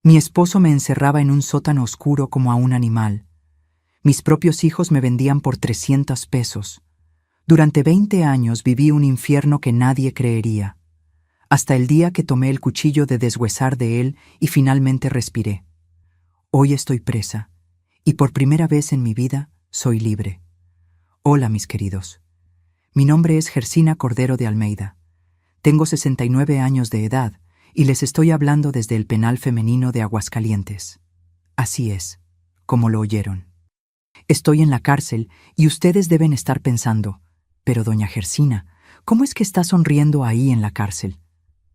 Mi esposo me encerraba en un sótano oscuro como a un animal. Mis propios hijos me vendían por 300 pesos. Durante 20 años viví un infierno que nadie creería, hasta el día que tomé el cuchillo de deshuesar de él y finalmente respiré. Hoy estoy presa, y por primera vez en mi vida soy libre. Hola, mis queridos. Mi nombre es Gersina Cordero de Almeida. Tengo 69 años de edad y les estoy hablando desde el penal femenino de Aguascalientes. Así es, como lo oyeron. Estoy en la cárcel y ustedes deben estar pensando, pero doña Gersina, ¿cómo es que está sonriendo ahí en la cárcel?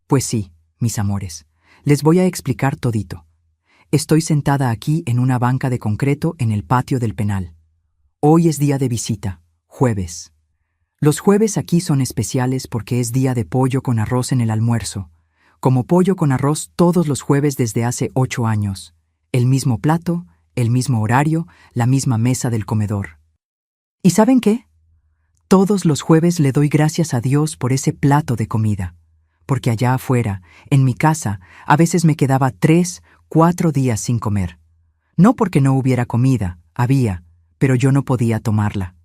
Pues sí, mis amores, les voy a explicar todito. Estoy sentada aquí en una banca de concreto en el patio del penal. Hoy es día de visita, jueves. Los jueves aquí son especiales porque es día de pollo con arroz en el almuerzo. Como pollo con arroz todos los jueves desde hace 8 años. El mismo plato, el mismo horario, la misma mesa del comedor. ¿Y saben qué? Todos los jueves le doy gracias a Dios por ese plato de comida. Porque allá afuera, en mi casa, a veces me quedaba 3, 4 días sin comer. No porque no hubiera comida, había, pero yo no podía tomarla.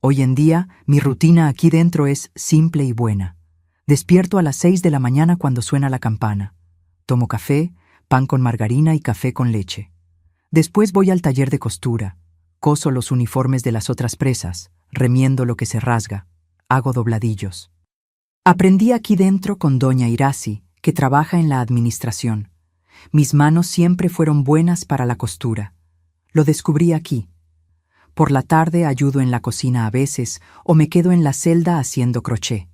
Hoy en día, mi rutina aquí dentro es simple y buena. Despierto a las 6 de la mañana cuando suena la campana. Tomo café, pan con margarina y café con leche. Después voy al taller de costura. Coso los uniformes de las otras presas, remiendo lo que se rasga. Hago dobladillos. Aprendí aquí dentro con doña Irasi, que trabaja en la administración. Mis manos siempre fueron buenas para la costura. Lo descubrí aquí. Por la tarde ayudo en la cocina a veces o me quedo en la celda haciendo crochet.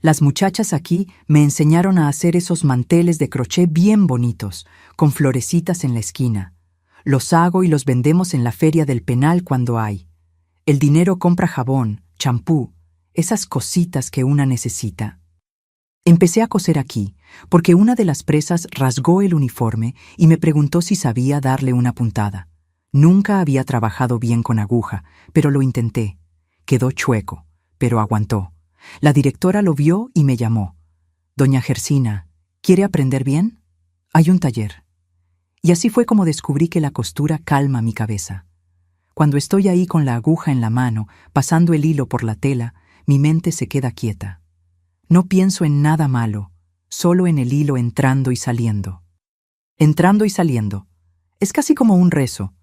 Las muchachas aquí me enseñaron a hacer esos manteles de crochet bien bonitos, con florecitas en la esquina. Los hago y los vendemos en la feria del penal cuando hay. El dinero compra jabón, champú, esas cositas que una necesita. Empecé a coser aquí, porque una de las presas rasgó el uniforme y me preguntó si sabía darle una puntada. Nunca había trabajado bien con aguja, pero lo intenté. Quedó chueco, pero aguantó. La directora lo vio y me llamó. Doña Gersina, ¿quiere aprender bien? Hay un taller. Y así fue como descubrí que la costura calma mi cabeza. Cuando estoy ahí con la aguja en la mano, pasando el hilo por la tela, mi mente se queda quieta. No pienso en nada malo, solo en el hilo entrando y saliendo. Entrando y saliendo. Es casi como un rezo.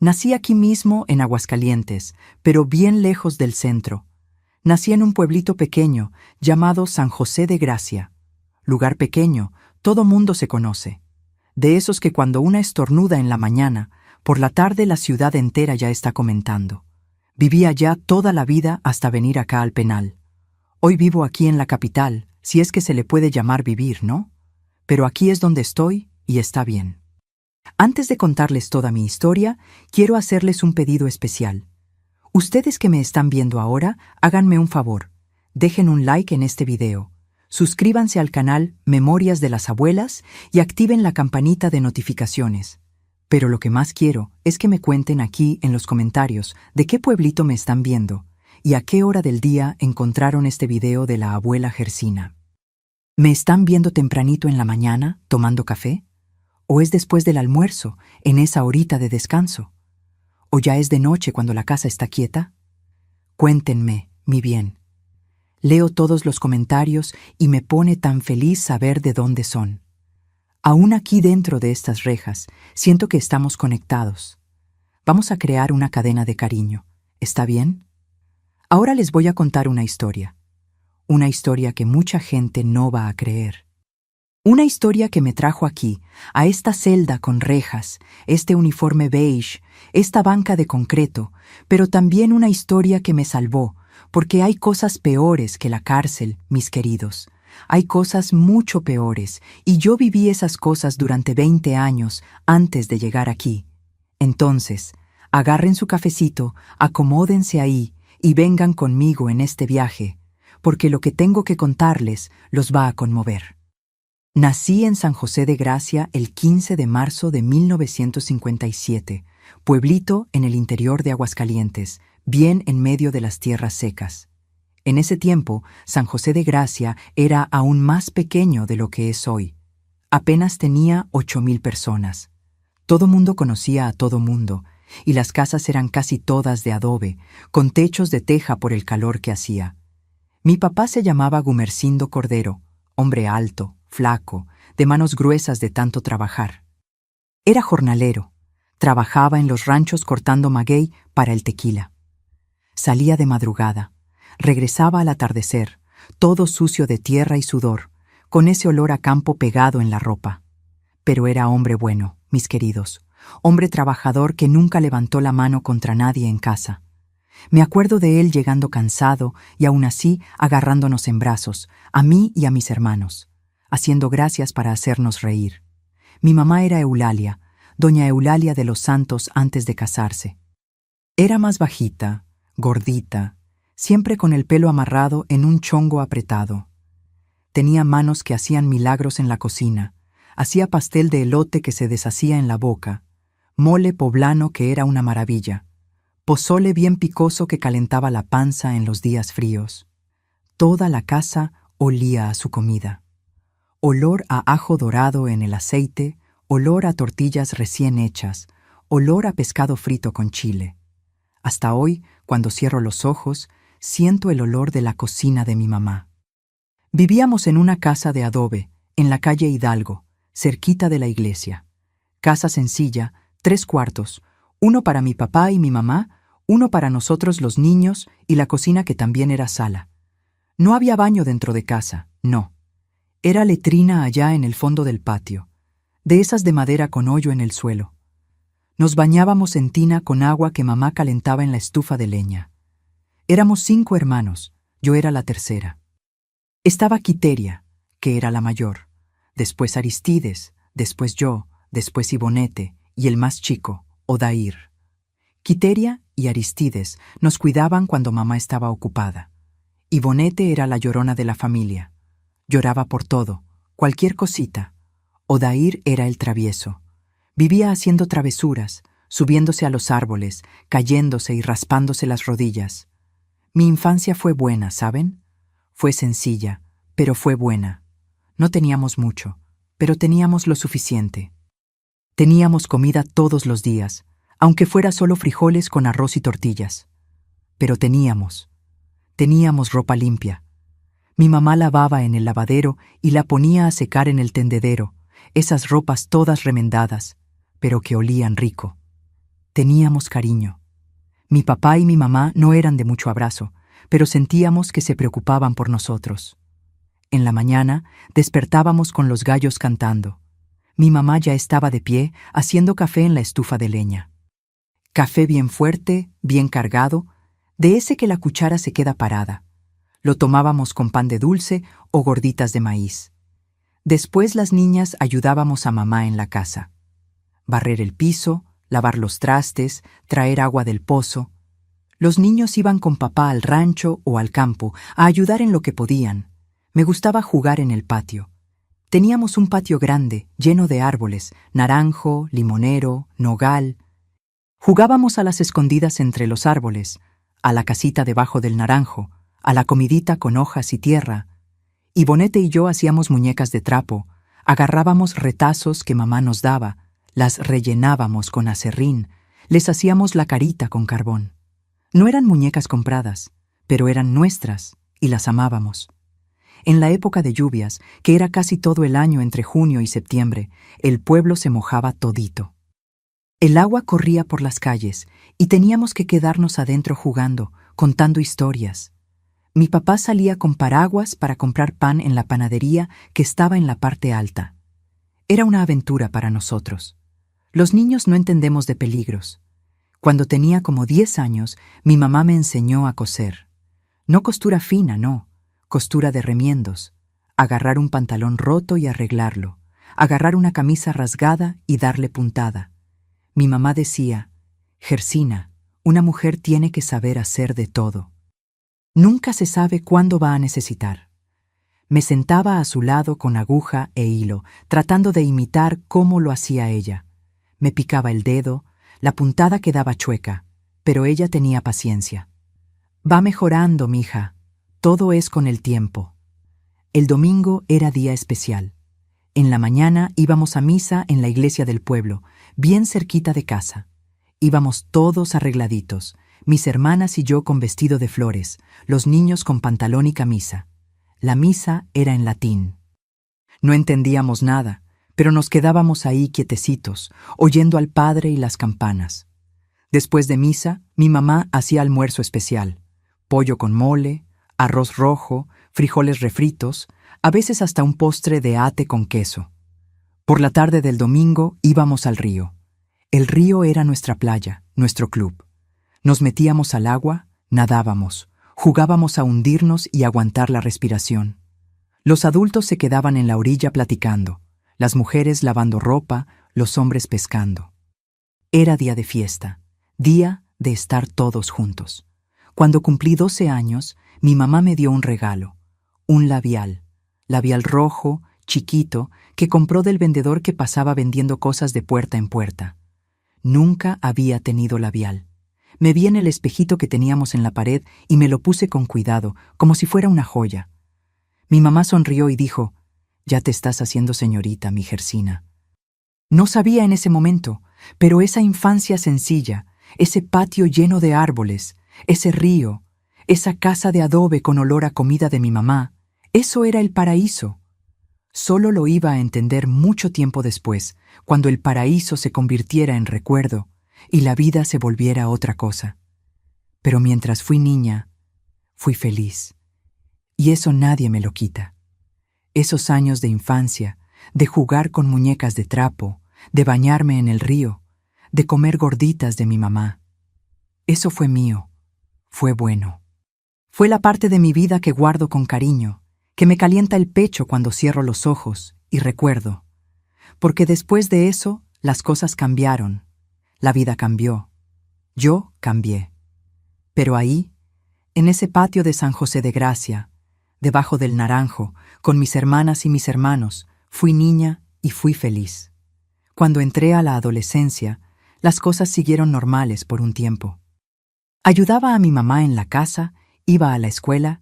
Nací aquí mismo en Aguascalientes, pero bien lejos del centro. Nací en un pueblito pequeño llamado San José de Gracia. Lugar pequeño, todo mundo se conoce. De esos que cuando una estornuda en la mañana, por la tarde la ciudad entera ya está comentando. Viví allá toda la vida hasta venir acá al penal. Hoy vivo aquí en la capital, si es que se le puede llamar vivir, ¿no? Pero aquí es donde estoy y está bien. Antes de contarles toda mi historia, quiero hacerles un pedido especial. Ustedes que me están viendo ahora, háganme un favor. Dejen un like en este video. Suscríbanse al canal Memorias de las Abuelas y activen la campanita de notificaciones. Pero lo que más quiero es que me cuenten aquí en los comentarios de qué pueblito me están viendo y a qué hora del día encontraron este video de la abuela Gersina. ¿Me están viendo tempranito en la mañana, tomando café? ¿O es después del almuerzo, en esa horita de descanso? ¿O ya es de noche cuando la casa está quieta? Cuéntenme, mi bien. Leo todos los comentarios y me pone tan feliz saber de dónde son. Aún aquí dentro de estas rejas, siento que estamos conectados. Vamos a crear una cadena de cariño. ¿Está bien? Ahora les voy a contar una historia. Una historia que mucha gente no va a creer. Una historia que me trajo aquí, a esta celda con rejas, este uniforme beige, esta banca de concreto, pero también una historia que me salvó, porque hay cosas peores que la cárcel, mis queridos. Hay cosas mucho peores, y yo viví esas cosas durante 20 años antes de llegar aquí. Entonces, agarren su cafecito, acomódense ahí y vengan conmigo en este viaje, porque lo que tengo que contarles los va a conmover. Nací en San José de Gracia el 15 de marzo de 1957, pueblito en el interior de Aguascalientes, bien en medio de las tierras secas. En ese tiempo, San José de Gracia era aún más pequeño de lo que es hoy. Apenas tenía 8,000 personas. Todo mundo conocía a todo mundo, y las casas eran casi todas de adobe, con techos de teja por el calor que hacía. Mi papá se llamaba Gumersindo Cordero, hombre alto, flaco, de manos gruesas de tanto trabajar. Era jornalero, trabajaba en los ranchos cortando maguey para el tequila. Salía de madrugada, regresaba al atardecer, todo sucio de tierra y sudor, con ese olor a campo pegado en la ropa. Pero era hombre bueno, mis queridos, hombre trabajador que nunca levantó la mano contra nadie en casa. Me acuerdo de él llegando cansado y aún así agarrándonos en brazos, a mí y a mis hermanos, haciendo gracias para hacernos reír. Mi mamá era Eulalia, doña Eulalia de los Santos antes de casarse. Era más bajita, gordita, siempre con el pelo amarrado en un chongo apretado. Tenía manos que hacían milagros en la cocina, hacía pastel de elote que se deshacía en la boca, mole poblano que era una maravilla, pozole bien picoso que calentaba la panza en los días fríos. Toda la casa olía a su comida. Olor a ajo dorado en el aceite, olor a tortillas recién hechas, olor a pescado frito con chile. Hasta hoy, cuando cierro los ojos, siento el olor de la cocina de mi mamá. Vivíamos en una casa de adobe, en la calle Hidalgo, cerquita de la iglesia. Casa sencilla, 3 cuartos, uno para mi papá y mi mamá, uno para nosotros los niños y la cocina que también era sala. No había baño dentro de casa, no. Era letrina allá en el fondo del patio, de esas de madera con hoyo en el suelo. Nos bañábamos en tina con agua que mamá calentaba en la estufa de leña. Éramos 5 hermanos, yo era la tercera. Estaba Quiteria, que era la mayor, después Aristides, después yo, después Ibonete y el más chico, Odair. Quiteria y Aristides nos cuidaban cuando mamá estaba ocupada. Ibonete era la llorona de la familia. Lloraba por todo, cualquier cosita. Odair era el travieso. Vivía haciendo travesuras, subiéndose a los árboles, cayéndose y raspándose las rodillas. Mi infancia fue buena, ¿saben? Fue sencilla, pero fue buena. No teníamos mucho, pero teníamos lo suficiente. Teníamos comida todos los días, aunque fuera solo frijoles con arroz y tortillas. Pero teníamos ropa limpia. Mi mamá lavaba en el lavadero y la ponía a secar en el tendedero, esas ropas todas remendadas, pero que olían rico. Teníamos cariño. Mi papá y mi mamá no eran de mucho abrazo, pero sentíamos que se preocupaban por nosotros. En la mañana despertábamos con los gallos cantando. Mi mamá ya estaba de pie haciendo café en la estufa de leña. Café bien fuerte, bien cargado, de ese que la cuchara se queda parada. Lo tomábamos con pan de dulce o gorditas de maíz. Después las niñas ayudábamos a mamá en la casa. Barrer el piso, lavar los trastes, traer agua del pozo. Los niños iban con papá al rancho o al campo a ayudar en lo que podían. Me gustaba jugar en el patio. Teníamos un patio grande, lleno de árboles, naranjo, limonero, nogal. Jugábamos a las escondidas entre los árboles, a la casita debajo del naranjo, a la comidita con hojas y tierra. Ibonete y yo hacíamos muñecas de trapo, agarrábamos retazos que mamá nos daba, las rellenábamos con aserrín, les hacíamos la carita con carbón. No eran muñecas compradas, pero eran nuestras y las amábamos. En la época de lluvias, que era casi todo el año entre junio y septiembre, el pueblo se mojaba todito. El agua corría por las calles y teníamos que quedarnos adentro jugando, contando historias. Mi papá salía con paraguas para comprar pan en la panadería que estaba en la parte alta. Era una aventura para nosotros. Los niños no entendemos de peligros. Cuando tenía como 10 años, mi mamá me enseñó a coser. No costura fina, no. Costura de remiendos. Agarrar un pantalón roto y arreglarlo. Agarrar una camisa rasgada y darle puntada. Mi mamá decía, Gersina, una mujer tiene que saber hacer de todo. Nunca se sabe cuándo va a necesitar. Me sentaba a su lado con aguja e hilo, tratando de imitar cómo lo hacía ella. Me picaba el dedo, la puntada quedaba chueca, pero ella tenía paciencia. Va mejorando, mija. Todo es con el tiempo. El domingo era día especial. En la mañana íbamos a misa en la iglesia del pueblo, bien cerquita de casa. Íbamos todos arregladitos, mis hermanas y yo con vestido de flores, los niños con pantalón y camisa. La misa era en latín. No entendíamos nada, pero nos quedábamos ahí quietecitos, oyendo al padre y las campanas. Después de misa, mi mamá hacía almuerzo especial: pollo con mole, arroz rojo, frijoles refritos, a veces hasta un postre de ate con queso. Por la tarde del domingo íbamos al río. El río era nuestra playa, nuestro club. Nos metíamos al agua, nadábamos, jugábamos a hundirnos y aguantar la respiración. Los adultos se quedaban en la orilla platicando, las mujeres lavando ropa, los hombres pescando. Era día de fiesta, día de estar todos juntos. Cuando cumplí 12 años, mi mamá me dio un regalo, un labial rojo, chiquito, que compró del vendedor que pasaba vendiendo cosas de puerta en puerta. Nunca había tenido labial. Me vi en el espejito que teníamos en la pared y me lo puse con cuidado, como si fuera una joya. Mi mamá sonrió y dijo: «Ya te estás haciendo señorita, mi Gersina». No sabía en ese momento, pero esa infancia sencilla, ese patio lleno de árboles, ese río, esa casa de adobe con olor a comida de mi mamá, eso era el paraíso. Solo lo iba a entender mucho tiempo después, cuando el paraíso se convirtiera en recuerdo y la vida se volviera otra cosa. Pero mientras fui niña, fui feliz. Y eso nadie me lo quita. Esos años de infancia, de jugar con muñecas de trapo, de bañarme en el río, de comer gorditas de mi mamá. Eso fue mío, fue bueno. Fue la parte de mi vida que guardo con cariño, que me calienta el pecho cuando cierro los ojos y recuerdo. Porque después de eso, las cosas cambiaron, la vida cambió, yo cambié. Pero ahí, en ese patio de San José de Gracia, debajo del naranjo, con mis hermanas y mis hermanos, fui niña y fui feliz. Cuando entré a la adolescencia, las cosas siguieron normales por un tiempo. Ayudaba a mi mamá en la casa, iba a la escuela.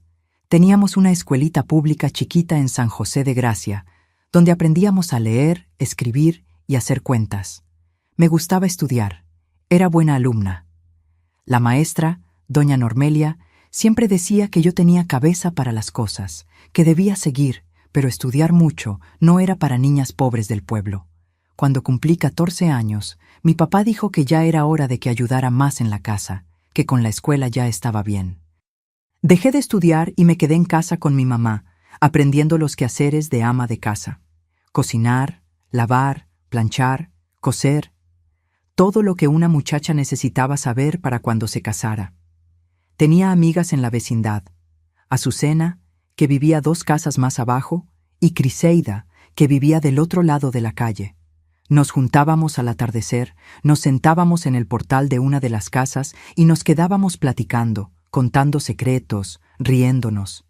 Teníamos una escuelita pública chiquita en San José de Gracia, donde aprendíamos a leer, escribir y hacer cuentas. Me gustaba estudiar, era buena alumna. La maestra, doña Normelia, siempre decía que yo tenía cabeza para las cosas, que debía seguir, pero estudiar mucho no era para niñas pobres del pueblo. Cuando cumplí 14 años, mi papá dijo que ya era hora de que ayudara más en la casa, que con la escuela ya estaba bien. Dejé de estudiar y me quedé en casa con mi mamá, aprendiendo los quehaceres de ama de casa. Cocinar, lavar, planchar, coser, todo lo que una muchacha necesitaba saber para cuando se casara. Tenía amigas en la vecindad: Azucena, que vivía 2 casas más abajo, y Criseida, que vivía del otro lado de la calle. Nos juntábamos al atardecer, nos sentábamos en el portal de una de las casas y nos quedábamos platicando, contando secretos, riéndonos.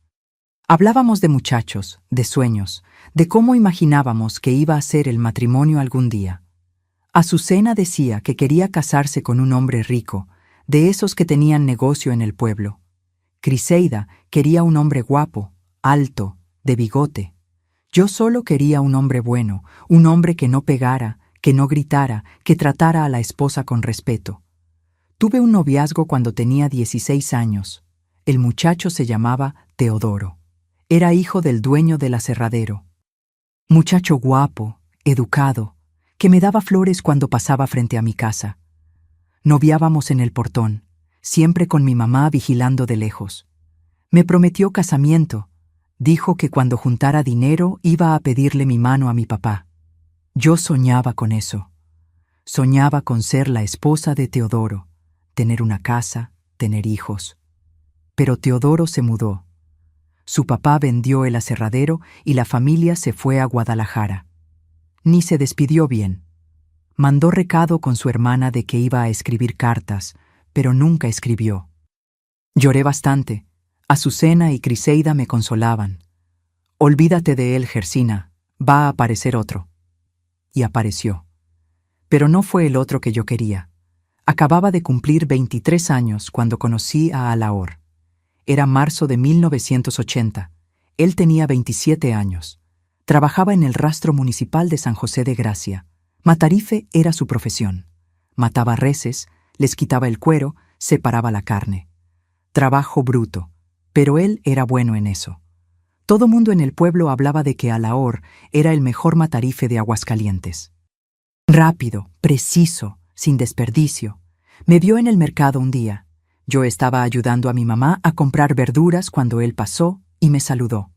Hablábamos de muchachos, de sueños, de cómo imaginábamos que iba a ser el matrimonio algún día. Azucena decía que quería casarse con un hombre rico, de esos que tenían negocio en el pueblo. Criseida quería un hombre guapo, alto, de bigote. Yo solo quería un hombre bueno, un hombre que no pegara, que no gritara, que tratara a la esposa con respeto. Tuve un noviazgo cuando tenía 16 años. El muchacho se llamaba Teodoro. Era hijo del dueño del aserradero. Muchacho guapo, educado, que me daba flores cuando pasaba frente a mi casa. Noviábamos en el portón, siempre con mi mamá vigilando de lejos. Me prometió casamiento. Dijo que cuando juntara dinero iba a pedirle mi mano a mi papá. Yo soñaba con eso. Soñaba con ser la esposa de Teodoro, tener una casa, tener hijos. Pero Teodoro se mudó. Su papá vendió el aserradero y la familia se fue a Guadalajara. Ni se despidió bien. Mandó recado con su hermana de que iba a escribir cartas, pero nunca escribió. Lloré bastante. Azucena y Criseida me consolaban. «Olvídate de él, Gersina, va a aparecer otro». Y apareció. Pero no fue el otro que yo quería. Acababa de cumplir 23 años cuando conocí a Alahor. Era marzo de 1980. Él tenía 27 años. Trabajaba en el rastro municipal de San José de Gracia. Matarife era su profesión. Mataba reses, les quitaba el cuero, separaba la carne. Trabajo bruto, pero él era bueno en eso. Todo mundo en el pueblo hablaba de que Alahor era el mejor matarife de Aguascalientes. Rápido, preciso, sin desperdicio. Me vio en el mercado un día. Yo estaba ayudando a mi mamá a comprar verduras cuando él pasó y me saludó.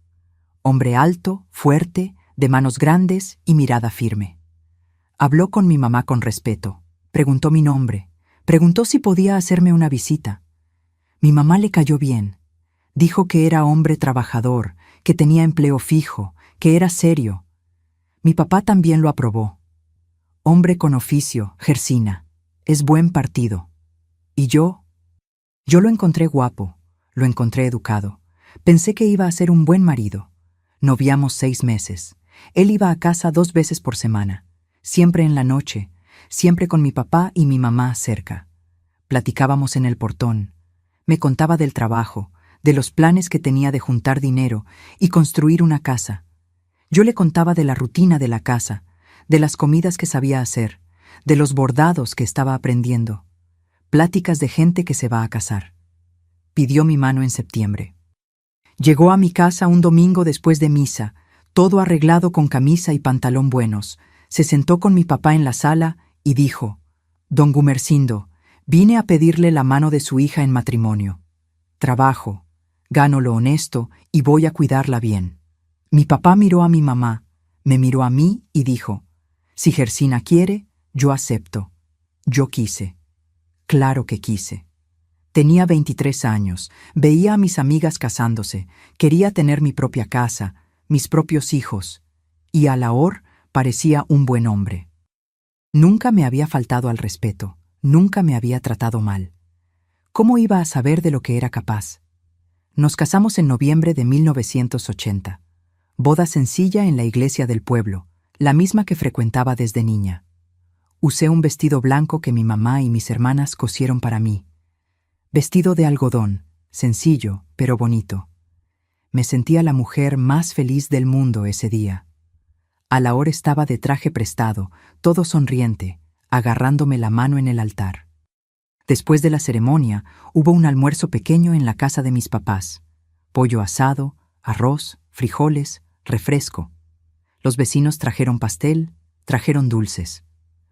Hombre alto, fuerte, de manos grandes y mirada firme. Habló con mi mamá con respeto. Preguntó mi nombre. Preguntó si podía hacerme una visita. Mi mamá le cayó bien. Dijo que era hombre trabajador, que tenía empleo fijo, que era serio. Mi papá también lo aprobó. Hombre con oficio, Gersina. Es buen partido. ¿Y yo? Yo lo encontré guapo, lo encontré educado. Pensé que iba a ser un buen marido. Noviamos 6 meses. Él iba a casa 2 veces por semana, siempre en la noche, siempre con mi papá y mi mamá cerca. Platicábamos en el portón. Me contaba del trabajo, de los planes que tenía de juntar dinero y construir una casa. Yo le contaba de la rutina de la casa, de las comidas que sabía hacer, de los bordados que estaba aprendiendo. Pláticas de gente que se va a casar. Pidió mi mano en septiembre. Llegó a mi casa un domingo después de misa, todo arreglado con camisa y pantalón buenos. Se sentó con mi papá en la sala y dijo: «Don Gumersindo, vine a pedirle la mano de su hija en matrimonio. Trabajo, gano lo honesto y voy a cuidarla bien». Mi papá miró a mi mamá, me miró a mí y dijo: «Si Gersina quiere, yo acepto». Yo quise. Claro que quise. Tenía 23 años, veía a mis amigas casándose, quería tener mi propia casa, mis propios hijos, y Alahor parecía un buen hombre. Nunca me había faltado al respeto, nunca me había tratado mal. ¿Cómo iba a saber de lo que era capaz? Nos casamos en noviembre de 1980. Boda sencilla en la iglesia del pueblo, la misma que frecuentaba desde niña. Usé un vestido blanco que mi mamá y mis hermanas cosieron para mí. Vestido de algodón, sencillo, pero bonito. Me sentía la mujer más feliz del mundo ese día. Alahor estaba de traje prestado, todo sonriente, agarrándome la mano en el altar. Después de la ceremonia, hubo un almuerzo pequeño en la casa de mis papás. Pollo asado, arroz, frijoles, refresco. Los vecinos trajeron pastel, trajeron dulces.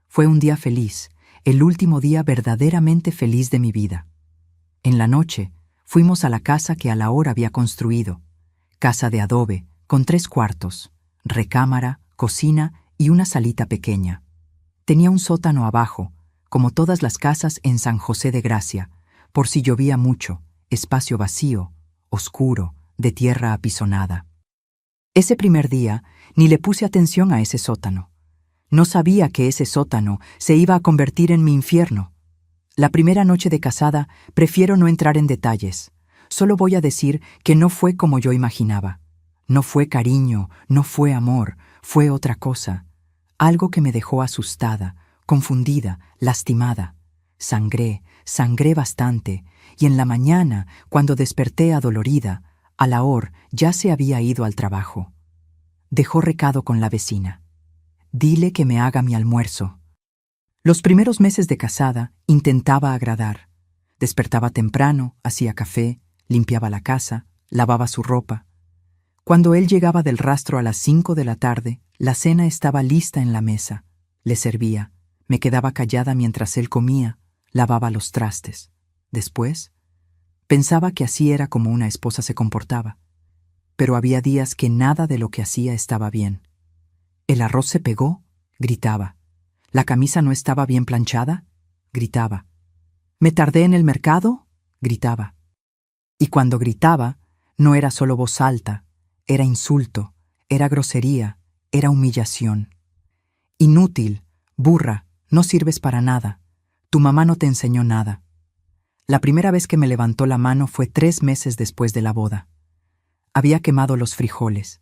Fue un día feliz, el último día verdaderamente feliz de mi vida. En la noche, fuimos a la casa que Alahor había construido. Casa de adobe, con 3 cuartos, recámara, cocina y una salita pequeña. Tenía un sótano abajo, como todas las casas en San José de Gracia, por si llovía mucho, espacio vacío, oscuro, de tierra apisonada. Ese primer día, ni le puse atención a ese sótano. No sabía que ese sótano se iba a convertir en mi infierno. La primera noche de casada, prefiero no entrar en detalles. Solo voy a decir que no fue como yo imaginaba. No fue cariño, no fue amor, fue otra cosa. Algo que me dejó asustada, confundida, lastimada. Sangré bastante, y en la mañana, cuando desperté adolorida, Alahor ya se había ido al trabajo. Dejó recado con la vecina. «Dile que me haga mi almuerzo». Los primeros meses de casada intentaba agradar. Despertaba temprano, hacía café, limpiaba la casa, lavaba su ropa. Cuando él llegaba del rastro a las 5 de la tarde, la cena estaba lista en la mesa. Le servía, me quedaba callada mientras él comía, lavaba los trastes. Después, pensaba que así era como una esposa se comportaba. Pero había días que nada de lo que hacía estaba bien. ¿El arroz se pegó?, gritaba. ¿La camisa no estaba bien planchada?, gritaba. ¿Me tardé en el mercado?, gritaba. Y cuando gritaba, no era solo voz alta, era insulto, era grosería, era humillación. Inútil, burra, no sirves para nada. Tu mamá no te enseñó nada. La primera vez que me levantó la mano fue 3 meses después de la boda. Había quemado los frijoles.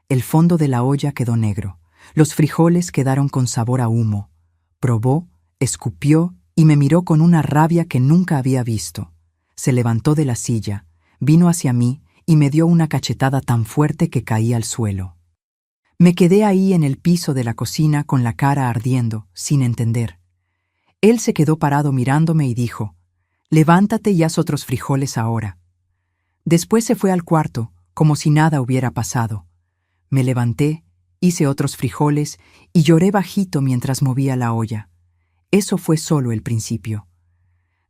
El fondo de la olla quedó negro. Los frijoles quedaron con sabor a humo. Probó, escupió y me miró con una rabia que nunca había visto. Se levantó de la silla, vino hacia mí y me dio una cachetada tan fuerte que caí al suelo. Me quedé ahí en el piso de la cocina con la cara ardiendo, sin entender. Él se quedó parado mirándome y dijo: «Levántate y haz otros frijoles ahora». Después se fue al cuarto, como si nada hubiera pasado. Me levanté, hice otros frijoles y lloré bajito mientras movía la olla. Eso fue solo el principio.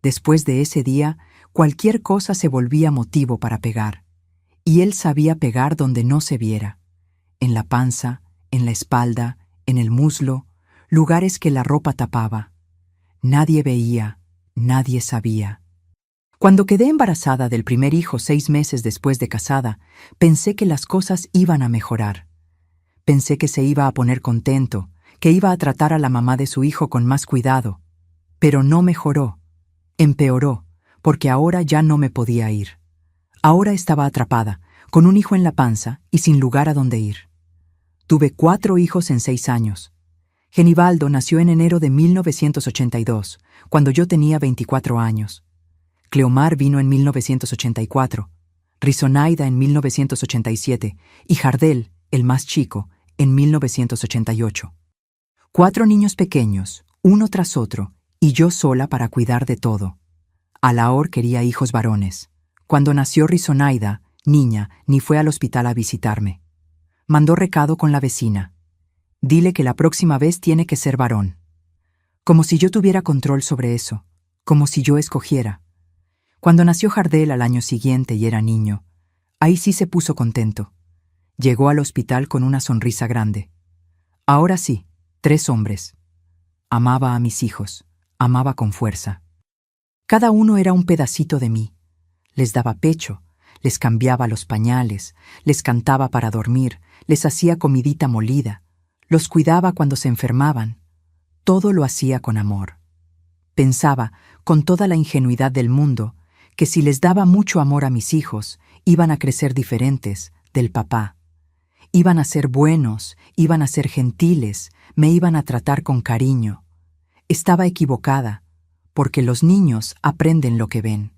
Después de ese día, cualquier cosa se volvía motivo para pegar. Y él sabía pegar donde no se viera. En la panza, en la espalda, en el muslo, lugares que la ropa tapaba. Nadie veía, nadie sabía. Cuando quedé embarazada del primer hijo 6 meses después de casada, pensé que las cosas iban a mejorar. Pensé que se iba a poner contento, que iba a tratar a la mamá de su hijo con más cuidado. Pero no mejoró. Empeoró, porque ahora ya no me podía ir. Ahora estaba atrapada, con un hijo en la panza y sin lugar a donde ir. Tuve 4 hijos en 6 años. Genibaldo nació en enero de 1982, cuando yo tenía 24 años. Cleomar vino en 1984, Rizonaida en 1987 y Jardel, el más chico, en 1988. 4 niños pequeños, uno tras otro, y yo sola para cuidar de todo. Alaor quería hijos varones. Cuando nació Rizonaida, niña, ni fue al hospital a visitarme. Mandó recado con la vecina. Dile que la próxima vez tiene que ser varón. Como si yo tuviera control sobre eso, como si yo escogiera. Cuando nació Jardel al año siguiente y era niño, ahí sí se puso contento. Llegó al hospital con una sonrisa grande. Ahora sí, 3 hombres. Amaba a mis hijos, amaba con fuerza. Cada uno era un pedacito de mí. Les daba pecho, les cambiaba los pañales, les cantaba para dormir, les hacía comidita molida, los cuidaba cuando se enfermaban. Todo lo hacía con amor. Pensaba, con toda la ingenuidad del mundo, que si les daba mucho amor a mis hijos, iban a crecer diferentes del papá. Iban a ser buenos, iban a ser gentiles, me iban a tratar con cariño. Estaba equivocada, porque los niños aprenden lo que ven.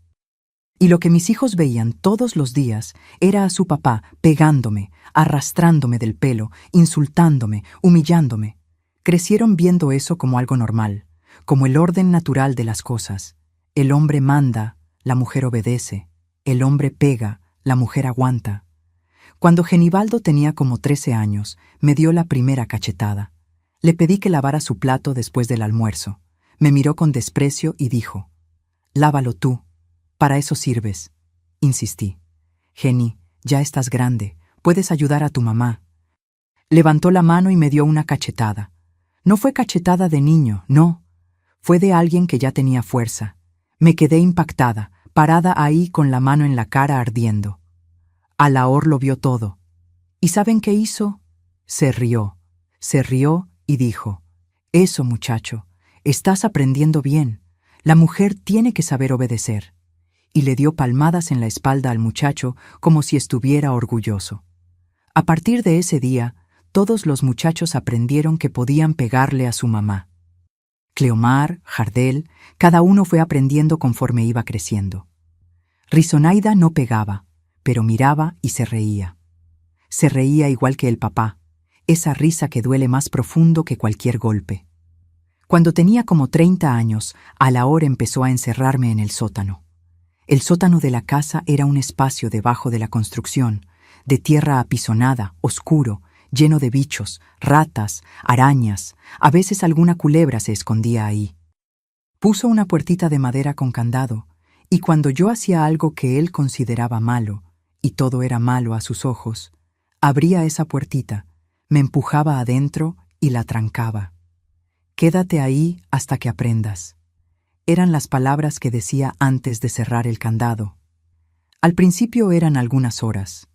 Y lo que mis hijos veían todos los días era a su papá pegándome, arrastrándome del pelo, insultándome, humillándome. Crecieron viendo eso como algo normal, como el orden natural de las cosas. El hombre manda, la mujer obedece. El hombre pega, la mujer aguanta. Cuando Genibaldo tenía como 13 años, me dio la primera cachetada. Le pedí que lavara su plato después del almuerzo. Me miró con desprecio y dijo: «Lávalo tú. Para eso sirves». Insistí: «Geni, ya estás grande, puedes ayudar a tu mamá». Levantó la mano y me dio una cachetada. No fue cachetada de niño, no. Fue de alguien que ya tenía fuerza. Me quedé impactada, parada ahí con la mano en la cara ardiendo. Alaor lo vio todo. ¿Y saben qué hizo? Se rió y dijo: «Eso, muchacho, estás aprendiendo bien. La mujer tiene que saber obedecer». Y le dio palmadas en la espalda al muchacho como si estuviera orgulloso. A partir de ese día, todos los muchachos aprendieron que podían pegarle a su mamá. Cleomar, Jardel, cada uno fue aprendiendo conforme iba creciendo. Rizonaida no pegaba, pero miraba y se reía. Se reía igual que el papá, esa risa que duele más profundo que cualquier golpe. Cuando tenía como 30 años, Alaor empezó a encerrarme en el sótano. El sótano de la casa era un espacio debajo de la construcción, de tierra apisonada, oscuro, lleno de bichos, ratas, arañas, a veces alguna culebra se escondía ahí. Puso una puertita de madera con candado, y cuando yo hacía algo que él consideraba malo, y todo era malo a sus ojos, abría esa puertita, me empujaba adentro y la trancaba. «Quédate ahí hasta que aprendas». Eran las palabras que decía antes de cerrar el candado. Al principio eran algunas horas.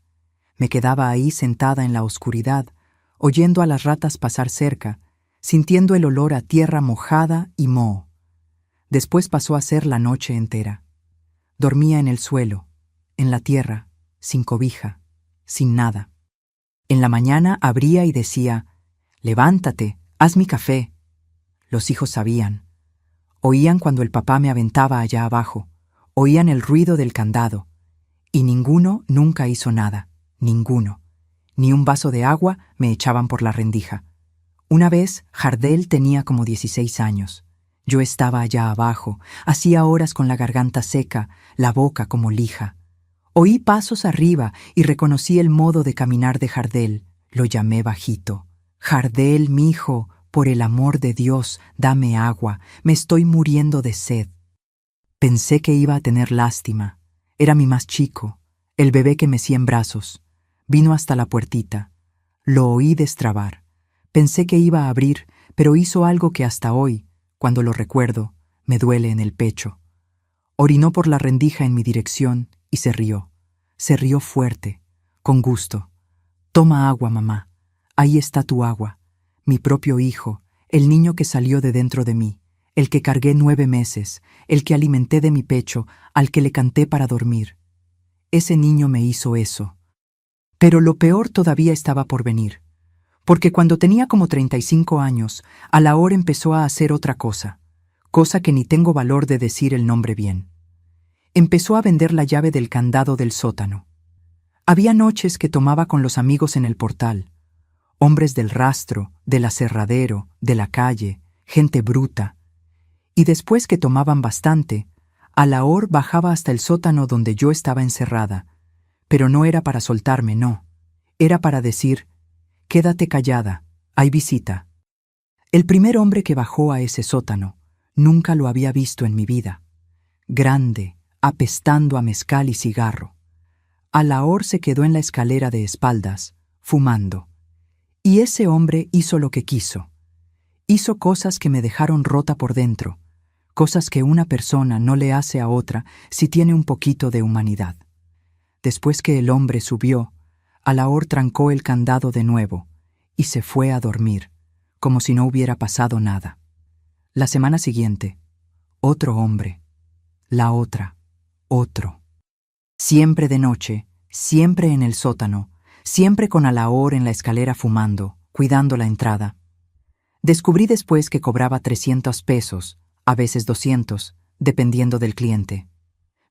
Me quedaba ahí sentada en la oscuridad, oyendo a las ratas pasar cerca, sintiendo el olor a tierra mojada y moho. Después pasó a ser la noche entera. Dormía en el suelo, en la tierra, sin cobija, sin nada. En la mañana abría y decía: «Levántate, haz mi café». Los hijos sabían. Oían cuando el papá me aventaba allá abajo, oían el ruido del candado, y ninguno nunca hizo nada, ninguno, Ni un vaso de agua me echaban por la rendija. Una vez, Jardel tenía como 16 años. Yo estaba allá abajo, hacía horas con la garganta seca, la boca como lija. Oí pasos arriba y reconocí el modo de caminar de Jardel. Lo llamé bajito. Jardel, mijo, por el amor de Dios, dame agua, me estoy muriendo de sed. Pensé que iba a tener lástima. Era mi más chico, el bebé que mecía en brazos. Vino hasta la puertita. Lo oí destrabar. Pensé que iba a abrir, pero hizo algo que hasta hoy, cuando lo recuerdo, me duele en el pecho. Orinó por la rendija en mi dirección y se rió. Se rió fuerte, con gusto. Toma agua, mamá. Ahí está tu agua. Mi propio hijo, el niño que salió de dentro de mí, el que cargué 9 meses, el que alimenté de mi pecho, al que le canté para dormir. Ese niño me hizo eso. Pero lo peor todavía estaba por venir. Porque cuando tenía como 35 años, Alaor empezó a hacer otra cosa que ni tengo valor de decir el nombre bien. Empezó a vender la llave del candado del sótano. Había noches que tomaba con los amigos en el portal, hombres del rastro, del aserradero, de la calle, gente bruta. Y después que tomaban bastante, Alaor bajaba hasta el sótano donde yo estaba encerrada, pero no era para soltarme, no. Era para decir: quédate callada, hay visita. El primer hombre que bajó a ese sótano, nunca lo había visto en mi vida. Grande, apestando a mezcal y cigarro. Alaor se quedó en la escalera de espaldas, fumando. Y ese hombre hizo lo que quiso. Hizo cosas que me dejaron rota por dentro, cosas que una persona no le hace a otra si tiene un poquito de humanidad. Después que el hombre subió, Alaor trancó el candado de nuevo y se fue a dormir, como si no hubiera pasado nada. La semana siguiente, otro hombre. La otra, otro. Siempre de noche, siempre en el sótano, siempre con Alaor en la escalera fumando, cuidando la entrada. Descubrí después que cobraba 300 pesos, a veces 200, dependiendo del cliente.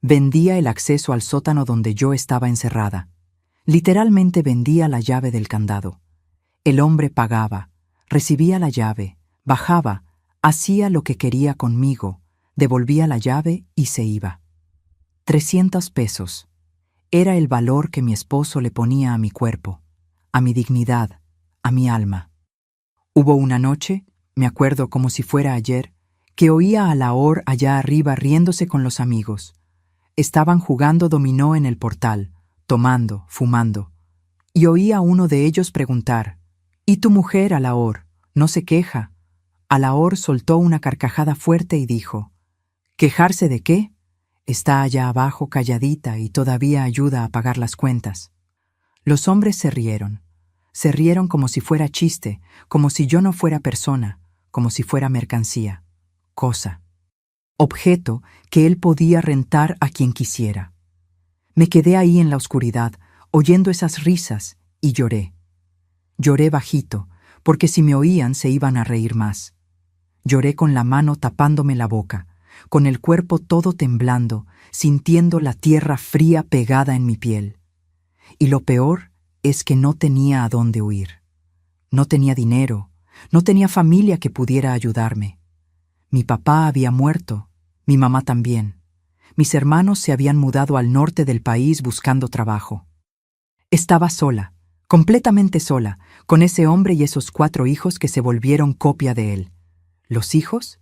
Vendía el acceso al sótano donde yo estaba encerrada. Literalmente vendía la llave del candado. El hombre pagaba, recibía la llave, bajaba, hacía lo que quería conmigo, devolvía la llave y se iba. 300 pesos. Era el valor que mi esposo le ponía a mi cuerpo, a mi dignidad, a mi alma. Hubo una noche, me acuerdo como si fuera ayer, que oía a Alaor allá arriba riéndose con los amigos. Estaban jugando dominó en el portal, tomando, fumando. Y oí a uno de ellos preguntar: ¿y tu mujer, Alaor? ¿No se queja? Alaor soltó una carcajada fuerte y dijo: ¿quejarse de qué? Está allá abajo calladita y todavía ayuda a pagar las cuentas. Los hombres se rieron como si fuera chiste, como si yo no fuera persona, como si fuera mercancía, cosa, objeto que él podía rentar a quien quisiera. Me quedé ahí en la oscuridad, oyendo esas risas, y lloré. Lloré bajito, porque si me oían se iban a reír más. Lloré con la mano tapándome la boca, con el cuerpo todo temblando, sintiendo la tierra fría pegada en mi piel. Y lo peor es que no tenía a dónde huir. No tenía dinero, no tenía familia que pudiera ayudarme. Mi papá había muerto, mi mamá también. Mis hermanos se habían mudado al norte del país buscando trabajo. Estaba sola, completamente sola, con ese hombre y esos 4 hijos que se volvieron copia de él. ¿Los hijos?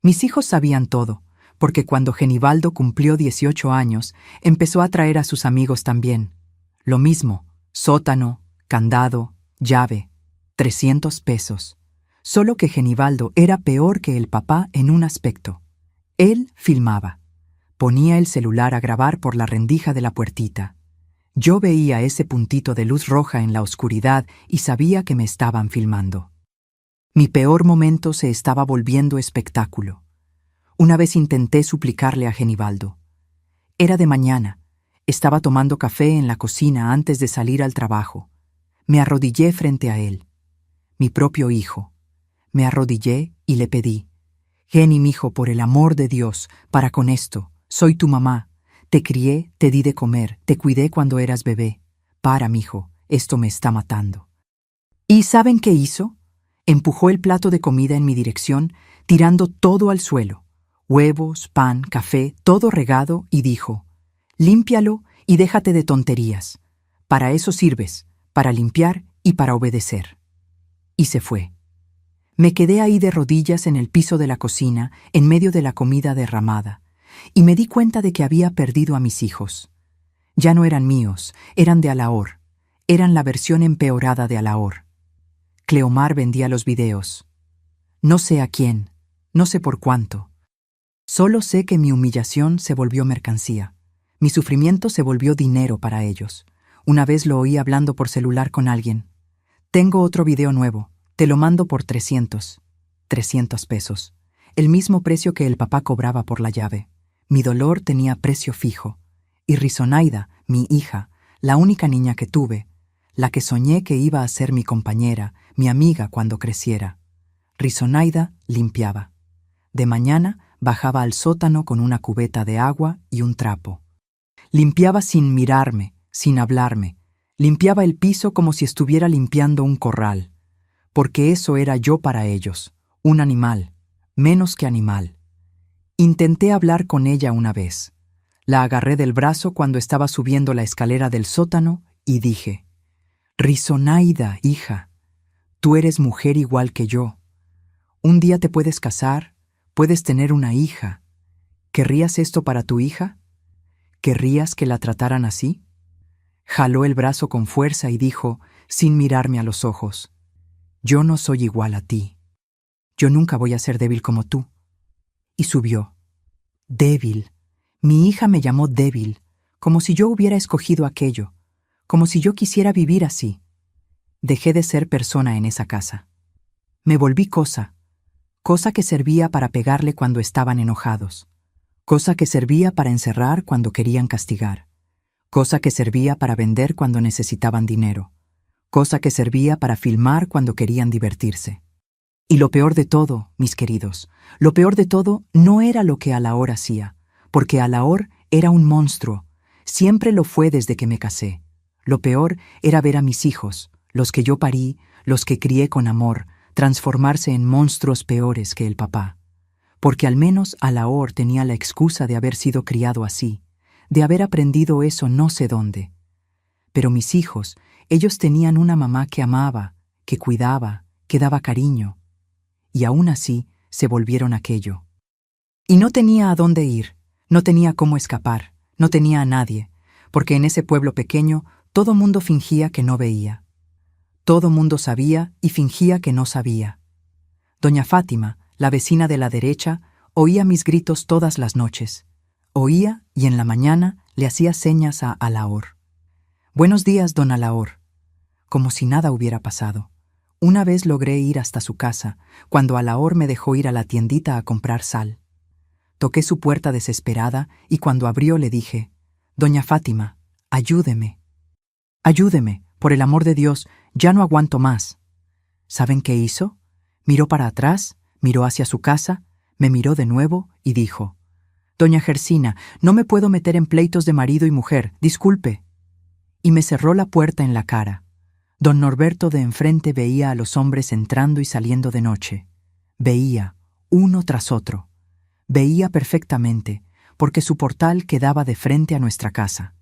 Mis hijos sabían todo, porque cuando Genibaldo cumplió 18 años, empezó a traer a sus amigos también. Lo mismo, sótano, candado, llave, 300 pesos. Solo que Genibaldo era peor que el papá en un aspecto. Él filmaba. Ponía el celular a grabar por la rendija de la puertita. Yo veía ese puntito de luz roja en la oscuridad y sabía que me estaban filmando. Mi peor momento se estaba volviendo espectáculo. Una vez intenté suplicarle a Genibaldo. Era de mañana. Estaba tomando café en la cocina antes de salir al trabajo. Me arrodillé frente a él. Mi propio hijo. Me arrodillé y le pedí: Geni, mijo, por el amor de Dios, para con esto. Soy tu mamá. Te crié, te di de comer, te cuidé cuando eras bebé. Para, mijo. esto me está matando. ¿Y saben qué hizo? Empujó el plato de comida en mi dirección, tirando todo al suelo. Huevos, pan, café, todo regado, y dijo: «Límpialo y déjate de tonterías. Para eso sirves, para limpiar y para obedecer». Y se fue. Me quedé ahí de rodillas en el piso de la cocina, en medio de la comida derramada, y me di cuenta de que había perdido a mis hijos. Ya no eran míos, eran de Alahor. Eran la versión empeorada de Alahor. Cleomar vendía los videos. No sé a quién, no sé por cuánto. Solo sé que mi humillación se volvió mercancía. Mi sufrimiento se volvió dinero para ellos. Una vez lo oí hablando por celular con alguien. «Tengo otro video nuevo, te lo mando por 300 pesos. El mismo precio que el papá cobraba por la llave. Mi dolor tenía precio fijo. Y Rizonaida, mi hija, la única niña que tuve, la que soñé que iba a ser mi compañera, mi amiga cuando creciera. Rizonaida limpiaba. De mañana bajaba al sótano con una cubeta de agua y un trapo. Limpiaba sin mirarme, sin hablarme. Limpiaba el piso como si estuviera limpiando un corral. Porque eso era yo para ellos, un animal, menos que animal. Intenté hablar con ella una vez. La agarré del brazo cuando estaba subiendo la escalera del sótano y dije: «Rizonaida, hija, tú eres mujer igual que yo. Un día te puedes casar, puedes tener una hija. ¿Querrías esto para tu hija? ¿Querrías que la trataran así?». Jaló el brazo con fuerza y dijo, sin mirarme a los ojos: «Yo no soy igual a ti. Yo nunca voy a ser débil como tú». Y subió. Débil. Mi hija me llamó débil, como si yo hubiera escogido aquello, como si yo quisiera vivir así. Dejé de ser persona en esa casa. Me volví cosa que servía para pegarle cuando estaban enojados, cosa que servía para encerrar cuando querían castigar, cosa que servía para vender cuando necesitaban dinero, cosa que servía para filmar cuando querían divertirse. Y lo peor de todo, mis queridos, lo peor de todo no era lo que Alahor hacía, porque Alahor era un monstruo, siempre lo fue desde que me casé. Lo peor era ver a mis hijos, los que yo parí, los que crié con amor, transformarse en monstruos peores que el papá. Porque al menos Alahor tenía la excusa de haber sido criado así, de haber aprendido eso no sé dónde. Pero mis hijos, ellos tenían una mamá que amaba, que cuidaba, que daba cariño. Y aún así se volvieron aquello. Y no tenía a dónde ir, no tenía cómo escapar, no tenía a nadie, porque en ese pueblo pequeño todo mundo fingía que no veía. Todo mundo sabía y fingía que no sabía. Doña Fátima, la vecina de la derecha, oía mis gritos todas las noches. Oía y en la mañana le hacía señas a Alahor. «Buenos días, don Alahor», como si nada hubiera pasado. Una vez logré ir hasta su casa, cuando Alahor me dejó ir a la tiendita a comprar sal. Toqué su puerta desesperada y cuando abrió le dije: «Doña Fátima, ayúdeme. Ayúdeme, por el amor de Dios, ya no aguanto más». ¿Saben qué hizo? Miró para atrás, miró hacia su casa, me miró de nuevo y dijo: «Doña Gersina, no me puedo meter en pleitos de marido y mujer, disculpe». Y me cerró la puerta en la cara. Don Norberto de enfrente veía a los hombres entrando y saliendo de noche. Veía, uno tras otro. Veía perfectamente, porque su portal quedaba de frente a nuestra casa.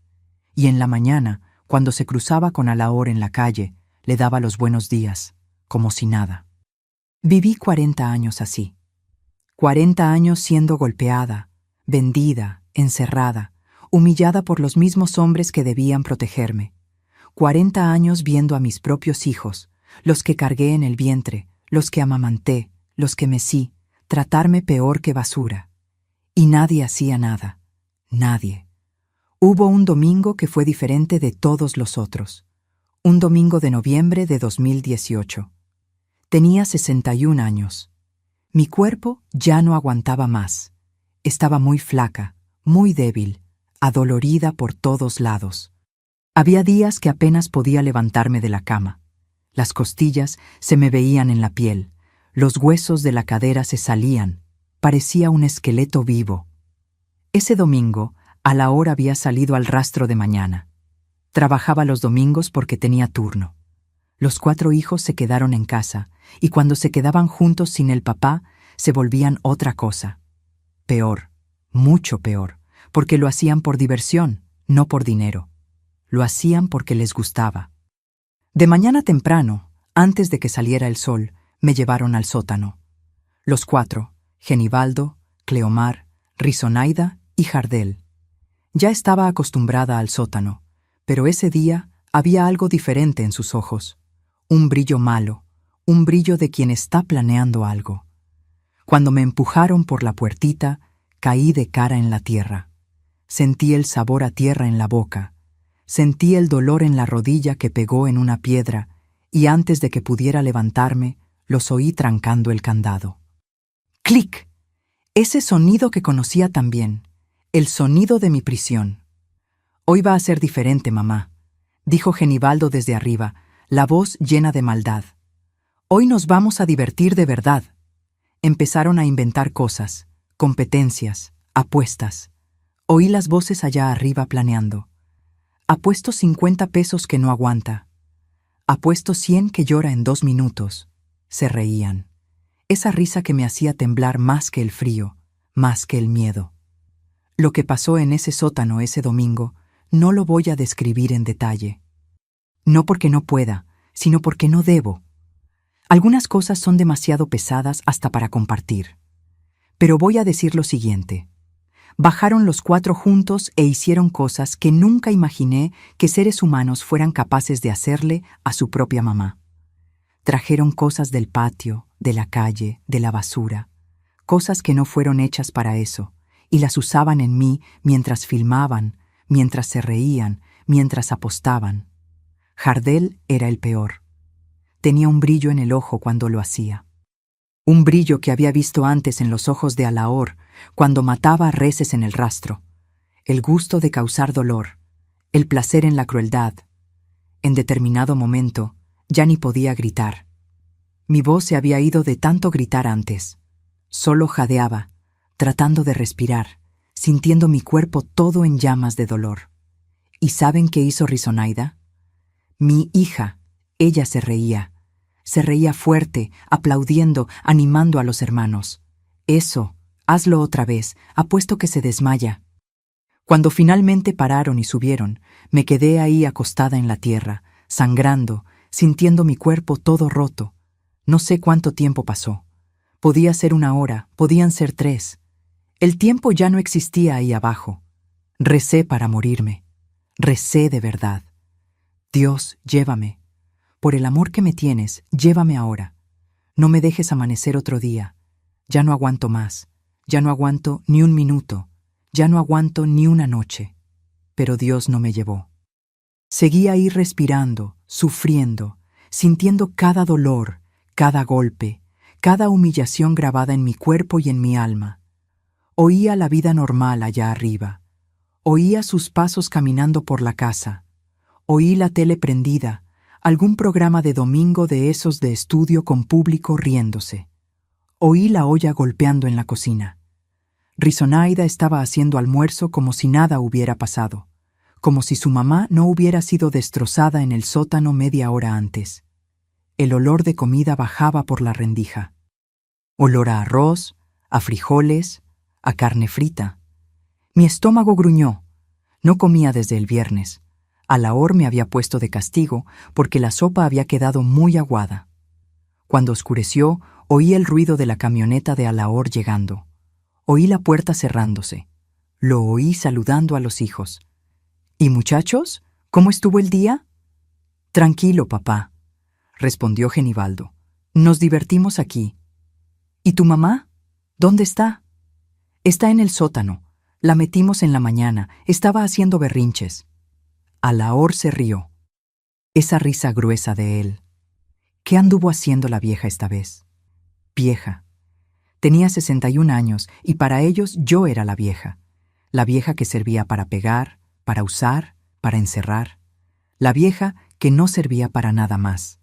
Y en la mañana, cuando se cruzaba con Alahor en la calle, le daba los buenos días, como si nada. Viví 40 años así. 40 años siendo golpeada, vendida, encerrada, humillada por los mismos hombres que debían protegerme. 40 años viendo a mis propios hijos, los que cargué en el vientre, los que amamanté, los que mecí, tratarme peor que basura. Y nadie hacía nada. Nadie. Hubo un domingo que fue diferente de todos los otros. Un domingo de noviembre de 2018. Tenía 61 años. Mi cuerpo ya no aguantaba más. Estaba muy flaca, muy débil, adolorida por todos lados. Había días que apenas podía levantarme de la cama. Las costillas se me veían en la piel, los huesos de la cadera se salían, parecía un esqueleto vivo. Ese domingo, Alahor había salido al rastro de mañana. Trabajaba los domingos porque tenía turno. Los 4 hijos se quedaron en casa, y cuando se quedaban juntos sin el papá, se volvían otra cosa. Peor, mucho peor, porque lo hacían por diversión, no por dinero. Lo hacían porque les gustaba. De mañana temprano, antes de que saliera el sol, me llevaron al sótano. Los 4, Genibaldo, Cleomar, Risonaida y Jardel. Ya estaba acostumbrada al sótano, pero ese día había algo diferente en sus ojos. Un brillo malo, un brillo de quien está planeando algo. Cuando me empujaron por la puertita, caí de cara en la tierra. Sentí el sabor a tierra en la boca. Sentí el dolor en la rodilla que pegó en una piedra, y antes de que pudiera levantarme, los oí trancando el candado. ¡Clic! Ese sonido que conocía tan bien, el sonido de mi prisión. «Hoy va a ser diferente, mamá», dijo Genibaldo desde arriba, la voz llena de maldad. «Hoy nos vamos a divertir de verdad». Empezaron a inventar cosas, competencias, apuestas. Oí las voces allá arriba planeando. «Apuesto 50 pesos que no aguanta». «Apuesto 100 que llora en 2 minutos». Se reían. Esa risa que me hacía temblar más que el frío, más que el miedo. Lo que pasó en ese sótano ese domingo no lo voy a describir en detalle. No porque no pueda, sino porque no debo. Algunas cosas son demasiado pesadas hasta para compartir. Pero voy a decir lo siguiente. Bajaron los 4 juntos e hicieron cosas que nunca imaginé que seres humanos fueran capaces de hacerle a su propia mamá. Trajeron cosas del patio, de la calle, de la basura, cosas que no fueron hechas para eso, y las usaban en mí mientras filmaban, mientras se reían, mientras apostaban. Jardel era el peor. Tenía un brillo en el ojo cuando lo hacía. Un brillo que había visto antes en los ojos de Alaor cuando mataba a reses en el rastro. El gusto de causar dolor, el placer en la crueldad. En determinado momento, ya ni podía gritar. Mi voz se había ido de tanto gritar antes. Solo jadeaba, tratando de respirar, sintiendo mi cuerpo todo en llamas de dolor. ¿Y saben qué hizo Risonaida? Mi hija, ella se reía. Se reía fuerte, aplaudiendo, animando a los hermanos. «Eso, hazlo otra vez, apuesto que se desmaya». Cuando finalmente pararon y subieron, me quedé ahí acostada en la tierra, sangrando, sintiendo mi cuerpo todo roto. No sé cuánto tiempo pasó. Podía ser 1 hora, podían ser 3. El tiempo ya no existía ahí abajo. Recé para morirme. Recé de verdad. «Dios, llévame. Por el amor que me tienes, llévame ahora. No me dejes amanecer otro día. Ya no aguanto más. Ya no aguanto ni 1 minuto. Ya no aguanto ni 1 noche». Pero Dios no me llevó. Seguí ahí respirando, sufriendo, sintiendo cada dolor, cada golpe, cada humillación grabada en mi cuerpo y en mi alma. Oía la vida normal allá arriba. Oía sus pasos caminando por la casa. Oí la tele prendida, algún programa de domingo de esos de estudio con público riéndose. Oí la olla golpeando en la cocina. Risonaida estaba haciendo almuerzo como si nada hubiera pasado, como si su mamá no hubiera sido destrozada en el sótano media hora antes. El olor de comida bajaba por la rendija. Olor a arroz, a frijoles, a carne frita. Mi estómago gruñó. No comía desde el viernes. Alaor me había puesto de castigo porque la sopa había quedado muy aguada. Cuando oscureció, oí el ruido de la camioneta de Alaor llegando. Oí la puerta cerrándose. Lo oí saludando a los hijos. «¿Y muchachos? ¿Cómo estuvo el día?» «Tranquilo, papá», respondió Genibaldo. «Nos divertimos aquí». «¿Y tu mamá? ¿Dónde está?» «Está en el sótano. La metimos en la mañana. Estaba haciendo berrinches». Alaor se rió. Esa risa gruesa de él. ¿Qué anduvo haciendo la vieja esta vez? Vieja. Tenía 61 años y para ellos yo era la vieja que servía para pegar, para usar, para encerrar. La vieja que no servía para nada más.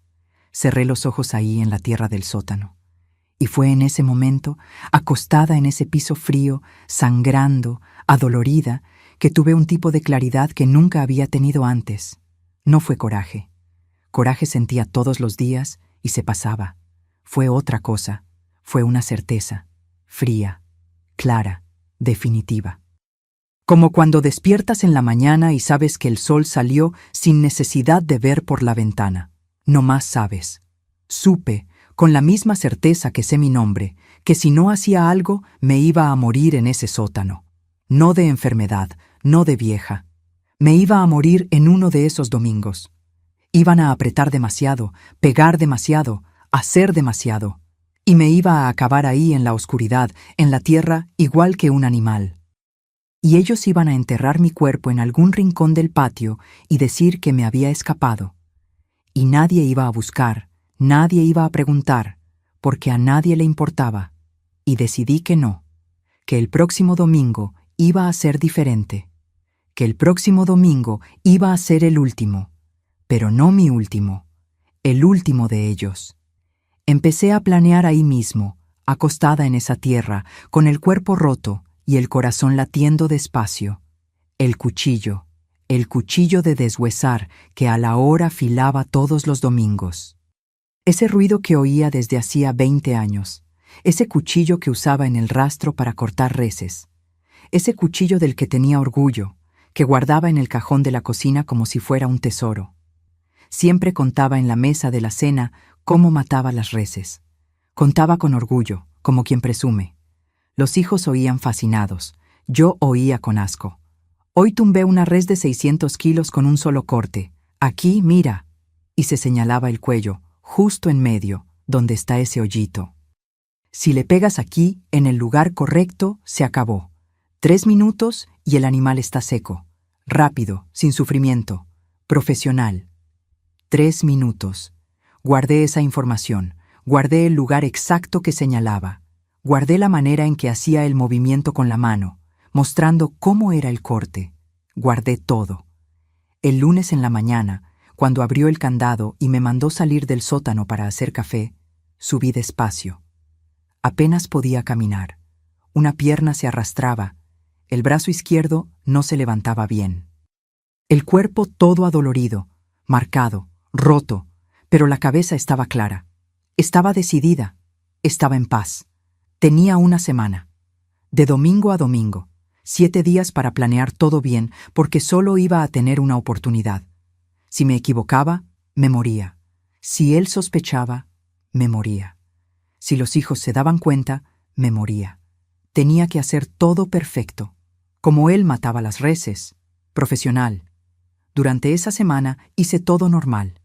Cerré los ojos ahí en la tierra del sótano. Y fue en ese momento, acostada en ese piso frío, sangrando, adolorida, que tuve un tipo de claridad que nunca había tenido antes. No fue coraje. Coraje sentía todos los días y se pasaba. Fue otra cosa. Fue una certeza. Fría, clara, definitiva. Como cuando despiertas en la mañana y sabes que el sol salió sin necesidad de ver por la ventana. No más sabes. Supe, con la misma certeza que sé mi nombre, que si no hacía algo me iba a morir en ese sótano. No de enfermedad, no de vieja. Me iba a morir en uno de esos domingos. Iban a apretar demasiado, pegar demasiado, hacer demasiado. Y me iba a acabar ahí en la oscuridad, en la tierra, igual que un animal. Y ellos iban a enterrar mi cuerpo en algún rincón del patio y decir que me había escapado. Y nadie iba a buscar, nadie iba a preguntar, porque a nadie le importaba. Y decidí que no, que el próximo domingo iba a ser diferente, que el próximo domingo iba a ser el último, pero no mi último, el último de ellos. Empecé a planear ahí mismo, acostada en esa tierra, con el cuerpo roto y el corazón latiendo despacio. El cuchillo de deshuesar que a la hora afilaba todos los domingos. Ese ruido que oía desde hacía 20 años, ese cuchillo que usaba en el rastro para cortar reses, ese cuchillo del que tenía orgullo, que guardaba en el cajón de la cocina como si fuera un tesoro. Siempre contaba en la mesa de la cena cómo mataba las reses. Contaba con orgullo, como quien presume. Los hijos oían fascinados. Yo oía con asco. Hoy tumbé una res de 600 kilos con un solo corte. Aquí, mira. Y se señalaba el cuello, justo en medio, donde está ese hoyito. Si le pegas aquí, en el lugar correcto, se acabó. 3 minutos y el animal está seco. Rápido, sin sufrimiento. Profesional. 3 minutos. Guardé esa información. Guardé el lugar exacto que señalaba. Guardé la manera en que hacía el movimiento con la mano, mostrando cómo era el corte. Guardé todo. El lunes en la mañana, cuando abrió el candado y me mandó salir del sótano para hacer café, subí despacio. Apenas podía caminar. Una pierna se arrastraba. El brazo izquierdo no se levantaba bien. El cuerpo todo adolorido, marcado, roto, pero la cabeza estaba clara. Estaba decidida. Estaba en paz. Tenía una semana. De domingo a domingo. 7 días para planear todo bien, porque solo iba a tener una oportunidad. Si me equivocaba, me moría. Si él sospechaba, me moría. Si los hijos se daban cuenta, me moría. Tenía que hacer todo perfecto. Como él mataba las reses. Profesional. Durante esa semana hice todo normal.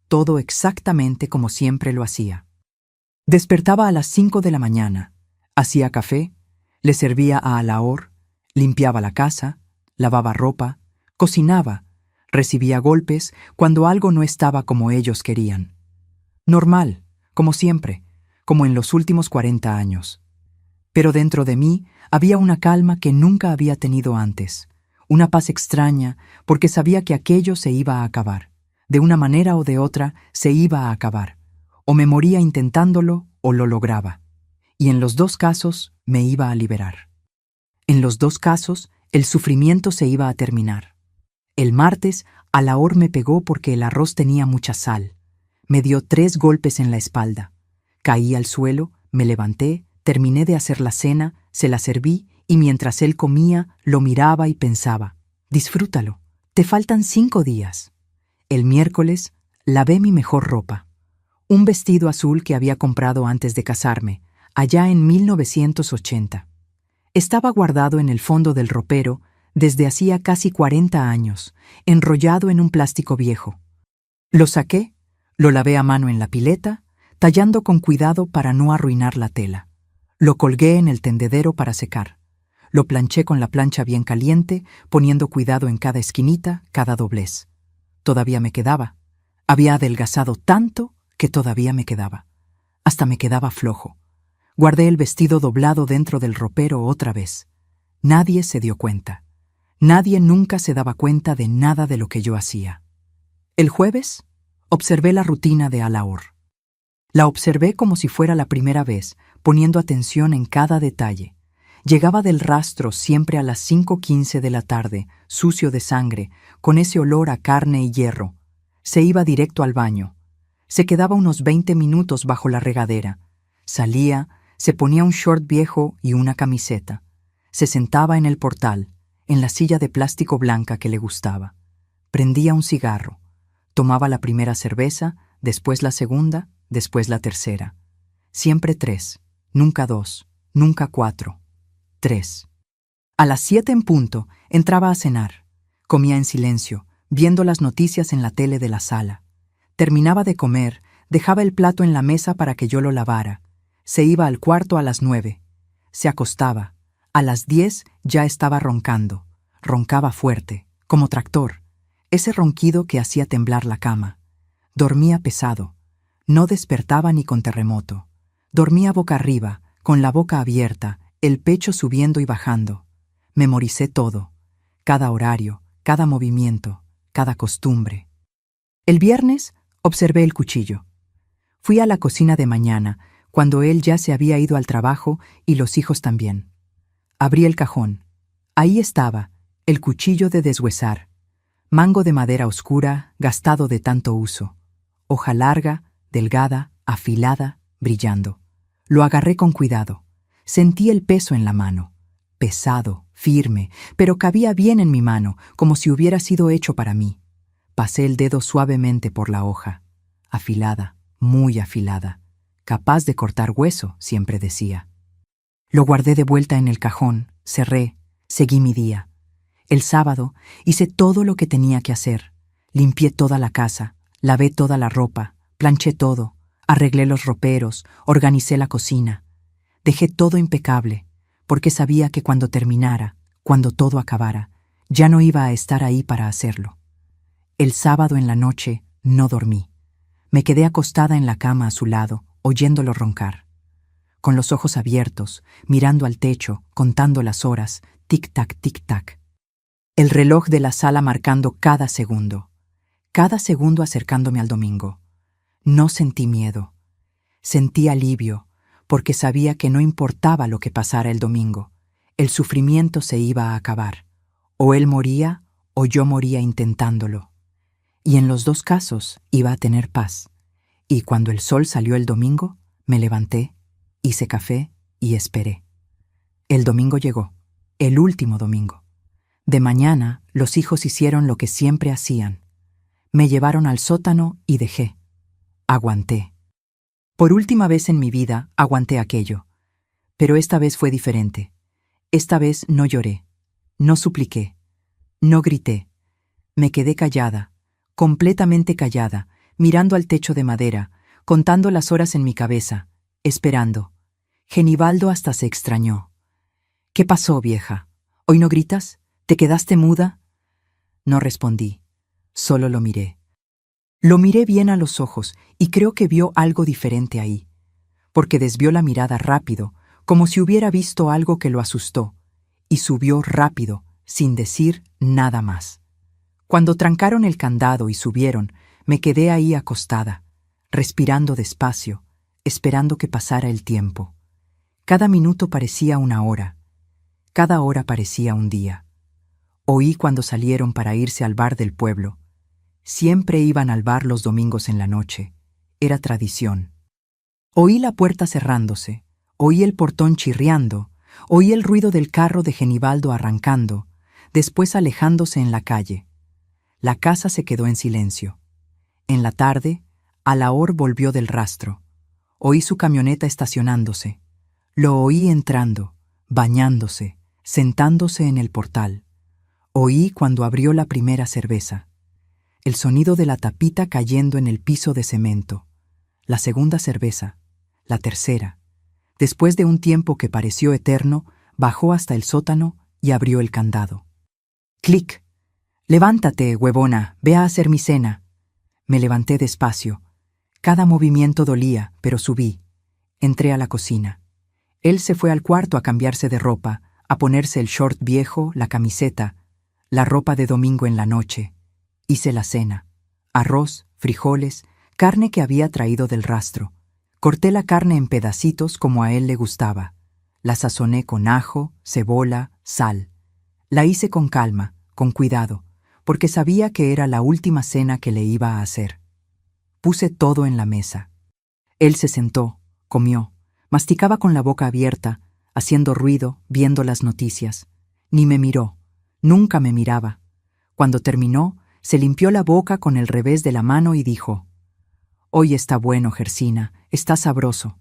Todo exactamente como siempre lo hacía. Despertaba a las 5 de la mañana. Hacía café, le servía a Alaor, limpiaba la casa, lavaba ropa, cocinaba, recibía golpes cuando algo no estaba como ellos querían. Normal, como siempre, como en los últimos 40 años. Pero dentro de mí había una calma que nunca había tenido antes, una paz extraña porque sabía que aquello se iba a acabar. De una manera o de otra se iba a acabar. O me moría intentándolo o lo lograba. Y en los dos casos me iba a liberar. En los dos casos, el sufrimiento se iba a terminar. El martes, Alaor me pegó porque el arroz tenía mucha sal. Me dio 3 golpes en la espalda. Caí al suelo, me levanté, terminé de hacer la cena, se la serví y mientras él comía, lo miraba y pensaba, disfrútalo, te faltan 5 días. El miércoles, lavé mi mejor ropa. Un vestido azul que había comprado antes de casarme, allá en 1980. Estaba guardado en el fondo del ropero desde hacía casi 40 años, enrollado en un plástico viejo. Lo saqué, lo lavé a mano en la pileta, tallando con cuidado para no arruinar la tela. Lo colgué en el tendedero para secar. Lo planché con la plancha bien caliente, poniendo cuidado en cada esquinita, cada doblez. Todavía me quedaba. Había adelgazado tanto que todavía me quedaba. Hasta me quedaba flojo. Guardé el vestido doblado dentro del ropero otra vez. Nadie se dio cuenta. Nadie nunca se daba cuenta de nada de lo que yo hacía. El jueves, observé la rutina de Alaor. La observé como si fuera la primera vez, poniendo atención en cada detalle. Llegaba del rastro siempre a las 5:15 de la tarde, sucio de sangre, con ese olor a carne y hierro. Se iba directo al baño. Se quedaba unos 20 minutos bajo la regadera. Salía, se ponía un short viejo y una camiseta. Se sentaba en el portal, en la silla de plástico blanca que le gustaba. Prendía un cigarro. Tomaba la primera cerveza, después la segunda, después la tercera. Siempre 3, nunca 2, nunca 4. 3. A las 7 en punto, entraba a cenar. Comía en silencio, viendo las noticias en la tele de la sala. Terminaba de comer, dejaba el plato en la mesa para que yo lo lavara. Se iba al cuarto a las 9. Se acostaba. A las 10 ya estaba roncando. Roncaba fuerte, como tractor. Ese ronquido que hacía temblar la cama. Dormía pesado. No despertaba ni con terremoto. Dormía boca arriba, con la boca abierta, el pecho subiendo y bajando. Memoricé todo. Cada horario, cada movimiento, cada costumbre. El viernes observé el cuchillo. Fui a la cocina de mañana, cuando él ya se había ido al trabajo y los hijos también. Abrí el cajón. Ahí estaba, el cuchillo de deshuesar. Mango de madera oscura, gastado de tanto uso. Hoja larga, delgada, afilada, brillando. Lo agarré con cuidado. Sentí el peso en la mano. Pesado, firme, pero cabía bien en mi mano, como si hubiera sido hecho para mí. Pasé el dedo suavemente por la hoja. Afilada, muy afilada. Capaz de cortar hueso, siempre decía. Lo guardé de vuelta en el cajón, cerré, seguí mi día. El sábado hice todo lo que tenía que hacer. Limpié toda la casa, lavé toda la ropa, planché todo, arreglé los roperos, organicé la cocina. Dejé todo impecable, porque sabía que cuando terminara, cuando todo acabara, ya no iba a estar ahí para hacerlo. El sábado en la noche no dormí. Me quedé acostada en la cama a su lado, oyéndolo roncar. Con los ojos abiertos, mirando al techo, contando las horas, tic-tac, tic-tac. El reloj de la sala marcando cada segundo acercándome al domingo. No sentí miedo. Sentí alivio, porque sabía que no importaba lo que pasara el domingo, el sufrimiento se iba a acabar. O él moría, o yo moría intentándolo. Y en los dos casos iba a tener paz. Y cuando el sol salió el domingo, me levanté, hice café y esperé. El domingo llegó, el último domingo. De mañana, los hijos hicieron lo que siempre hacían. Me llevaron al sótano y dejé. Aguanté. Por última vez en mi vida, aguanté aquello. Pero esta vez fue diferente. Esta vez no lloré, no supliqué, no grité. Me quedé callada, completamente callada, mirando al techo de madera, contando las horas en mi cabeza, esperando. Genibaldo hasta se extrañó. ¿Qué pasó, vieja? ¿Hoy no gritas? ¿Te quedaste muda? No respondí, solo lo miré. Lo miré bien a los ojos y creo que vio algo diferente ahí, porque desvió la mirada rápido, como si hubiera visto algo que lo asustó, y subió rápido, sin decir nada más. Cuando trancaron el candado y subieron, me quedé ahí acostada, respirando despacio, esperando que pasara el tiempo. Cada minuto parecía una hora, cada hora parecía un día. Oí cuando salieron para irse al bar del pueblo. Siempre iban al bar los domingos en la noche. Era tradición. Oí la puerta cerrándose, oí el portón chirriando, oí el ruido del carro de Genibaldo arrancando, después alejándose en la calle. La casa se quedó en silencio. En la tarde, Alaor volvió del rastro. Oí su camioneta estacionándose. Lo oí entrando, bañándose, sentándose en el portal. Oí cuando abrió la primera cerveza. El sonido de la tapita cayendo en el piso de cemento. La segunda cerveza. La tercera. Después de un tiempo que pareció eterno, bajó hasta el sótano y abrió el candado. ¡Clic! «Levántate, huevona, ve a hacer mi cena». Me levanté despacio. Cada movimiento dolía, pero subí. Entré a la cocina. Él se fue al cuarto a cambiarse de ropa, a ponerse el short viejo, la camiseta, la ropa de domingo en la noche. Hice la cena. Arroz, frijoles, carne que había traído del rastro. Corté la carne en pedacitos como a él le gustaba. La sazoné con ajo, cebolla, sal. La hice con calma, con cuidado, porque sabía que era la última cena que le iba a hacer. Puse todo en la mesa. Él se sentó, comió, masticaba con la boca abierta, haciendo ruido, viendo las noticias. Ni me miró, nunca me miraba. Cuando terminó, se limpió la boca con el revés de la mano y dijo: «Hoy está bueno, Gersina, está sabroso».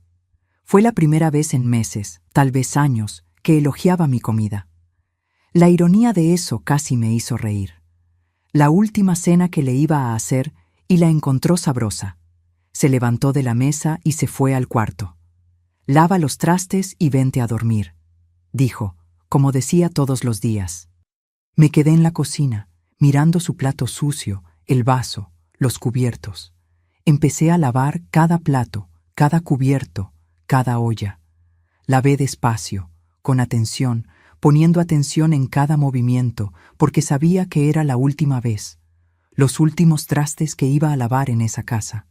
Fue la primera vez en meses, tal vez años, que elogiaba mi comida. La ironía de eso casi me hizo reír. La última cena que le iba a hacer y la encontró sabrosa. Se levantó de la mesa y se fue al cuarto. «Lava los trastes y vente a dormir», dijo, como decía todos los días. Me quedé en la cocina, mirando su plato sucio, el vaso, los cubiertos. Empecé a lavar cada plato, cada cubierto, cada olla. Lavé despacio, con atención, poniendo atención en cada movimiento, porque sabía que era la última vez, los últimos trastes que iba a lavar en esa casa,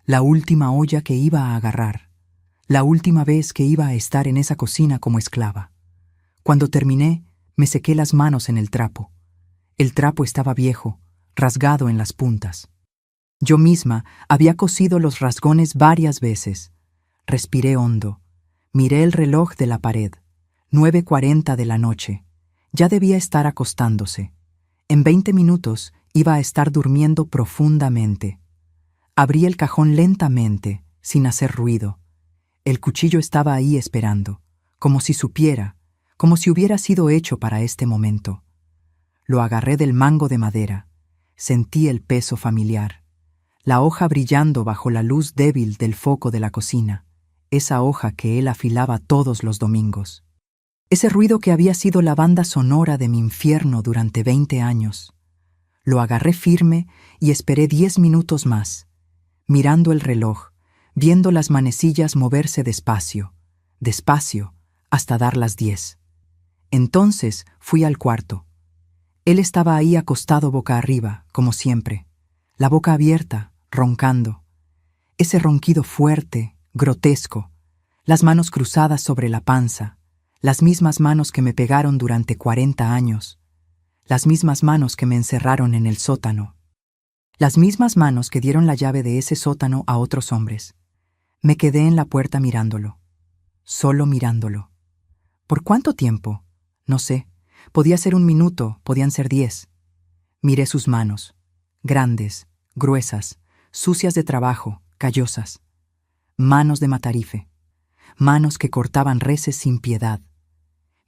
la última olla que iba a agarrar, la última vez que iba a estar en esa cocina como esclava. Cuando terminé, me sequé las manos en el trapo. El trapo estaba viejo, rasgado en las puntas. Yo misma había cosido los rasgones varias veces. Respiré hondo. Miré el reloj de la pared. 9:40 de la noche. Ya debía estar acostándose. En 20 minutos iba a estar durmiendo profundamente. Abrí el cajón lentamente, sin hacer ruido. El cuchillo estaba ahí esperando, como si supiera, como si hubiera sido hecho para este momento. Lo agarré del mango de madera. Sentí el peso familiar. La hoja brillando bajo la luz débil del foco de la cocina. Esa hoja que él afilaba todos los domingos. Ese ruido que había sido la banda sonora de mi infierno durante 20 años. Lo agarré firme y esperé 10 minutos más, mirando el reloj, viendo las manecillas moverse despacio, despacio, hasta dar las 10. Entonces fui al cuarto. Él estaba ahí acostado boca arriba, como siempre, la boca abierta, roncando. Ese ronquido fuerte, grotesco, las manos cruzadas sobre la panza, las mismas manos que me pegaron durante 40 años, las mismas manos que me encerraron en el sótano, las mismas manos que dieron la llave de ese sótano a otros hombres. Me quedé en la puerta mirándolo, solo mirándolo. ¿Por cuánto tiempo? No sé. Podía ser 1 minuto, podían ser 10. Miré sus manos, grandes, gruesas, sucias de trabajo, callosas. Manos de matarife, manos que cortaban reses sin piedad.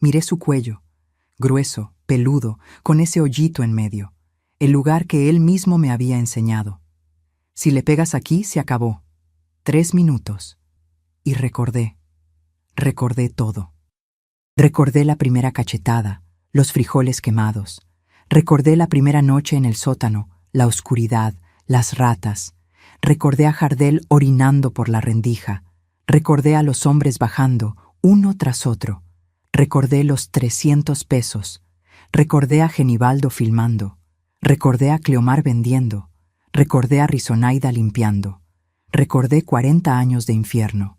Miré su cuello, grueso, peludo, con ese hoyito en medio, el lugar que él mismo me había enseñado. Si le pegas aquí, se acabó. 3 minutos. Y recordé todo. Recordé la primera cachetada, los frijoles quemados. Recordé la primera noche en el sótano, la oscuridad, las ratas. Recordé a Jardel orinando por la rendija. Recordé a los hombres bajando, uno tras otro. Recordé los 300 pesos. Recordé a Genibaldo filmando. Recordé a Cleomar vendiendo. Recordé a Rizonaida limpiando. Recordé 40 años de infierno.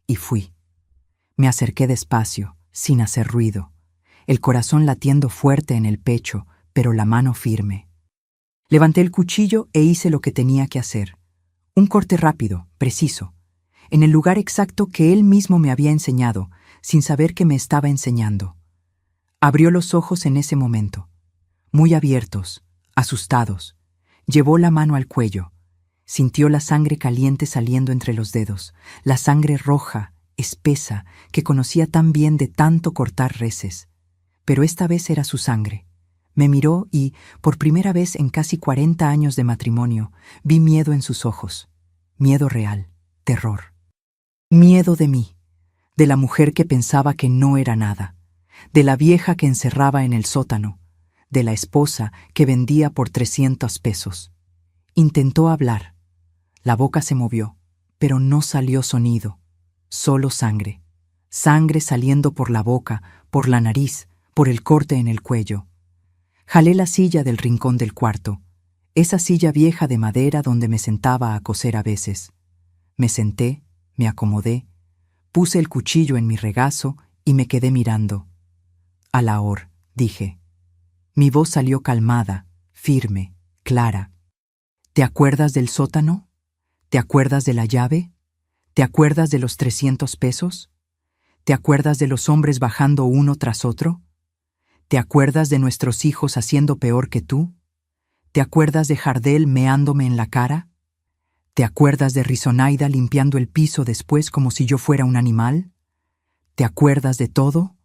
Y fui. Me acerqué despacio, sin hacer ruido. El corazón latiendo fuerte en el pecho, pero la mano firme. Levanté el cuchillo e hice lo que tenía que hacer. Un corte rápido, preciso, en el lugar exacto que él mismo me había enseñado, sin saber que me estaba enseñando. Abrió los ojos en ese momento, muy abiertos, asustados. Llevó la mano al cuello. Sintió la sangre caliente saliendo entre los dedos, la sangre roja, espesa, que conocía tan bien de tanto cortar reses. Pero esta vez era su sangre. Me miró y, por primera vez en casi 40 años de matrimonio, vi miedo en sus ojos. Miedo real, terror. Miedo de mí, de la mujer que pensaba que no era nada, de la vieja que encerraba en el sótano, de la esposa que vendía por 300 pesos. Intentó hablar. La boca se movió, pero no salió sonido, solo sangre. Sangre saliendo por la boca, por la nariz, por el corte en el cuello. Jalé la silla del rincón del cuarto, esa silla vieja de madera donde me sentaba a coser a veces. Me senté, me acomodé, puse el cuchillo en mi regazo y me quedé mirando. Alaor, dije. Mi voz salió calmada, firme, clara. ¿Te acuerdas del sótano? ¿Te acuerdas de la llave? ¿Te acuerdas de los 300 pesos? ¿Te acuerdas de los hombres bajando uno tras otro? ¿Te acuerdas de nuestros hijos haciendo peor que tú? ¿Te acuerdas de Jardel meándome en la cara? ¿Te acuerdas de Rizonaida limpiando el piso después como si yo fuera un animal? ¿Te acuerdas de todo?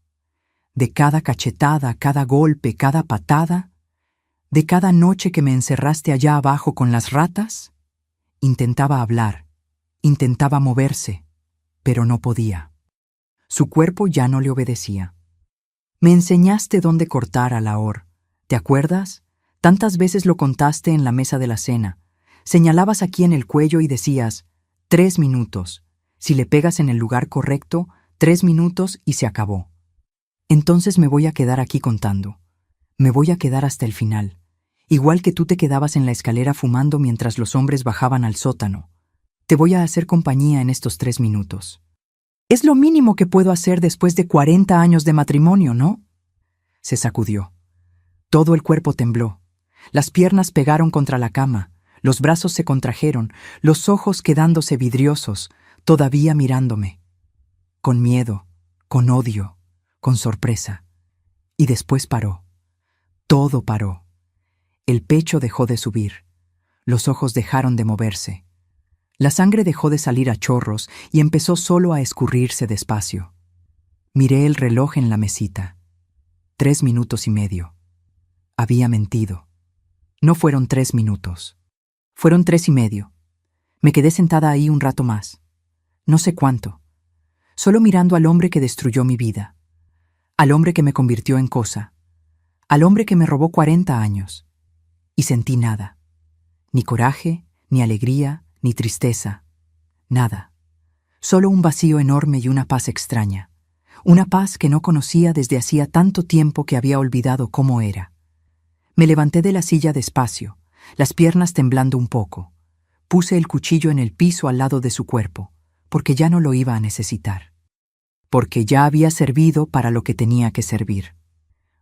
¿De cada cachetada, cada golpe, cada patada? ¿De cada noche que me encerraste allá abajo con las ratas? Intentaba hablar, intentaba moverse, pero no podía. Su cuerpo ya no le obedecía. Me enseñaste dónde cortar, Alaor. ¿Te acuerdas? Tantas veces lo contaste en la mesa de la cena. Señalabas aquí en el cuello y decías, 3 minutos. Si le pegas en el lugar correcto, 3 minutos y se acabó. Entonces me voy a quedar aquí contando. Me voy a quedar hasta el final. Igual que tú te quedabas en la escalera fumando mientras los hombres bajaban al sótano. Te voy a hacer compañía en estos 3 minutos. Es lo mínimo que puedo hacer después de 40 años de matrimonio, ¿no? Se sacudió. Todo el cuerpo tembló. Las piernas pegaron contra la cama, los brazos se contrajeron, los ojos quedándose vidriosos, todavía mirándome. Con miedo, con odio, con sorpresa. Y después paró. Todo paró. El pecho dejó de subir. Los ojos dejaron de moverse. La sangre dejó de salir a chorros y empezó solo a escurrirse despacio. Miré el reloj en la mesita. 3 minutos y medio. Había mentido. No fueron 3 minutos. Fueron 3 y medio. Me quedé sentada ahí un rato más. No sé cuánto. Solo mirando al hombre que destruyó mi vida. Al hombre que me convirtió en cosa. Al hombre que me robó 40 años. Y sentí nada. Ni coraje, ni alegría, ni tristeza. Nada. Solo un vacío enorme y una paz extraña. Una paz que no conocía desde hacía tanto tiempo que había olvidado cómo era. Me levanté de la silla despacio, las piernas temblando un poco. Puse el cuchillo en el piso al lado de su cuerpo, porque ya no lo iba a necesitar. Porque ya había servido para lo que tenía que servir.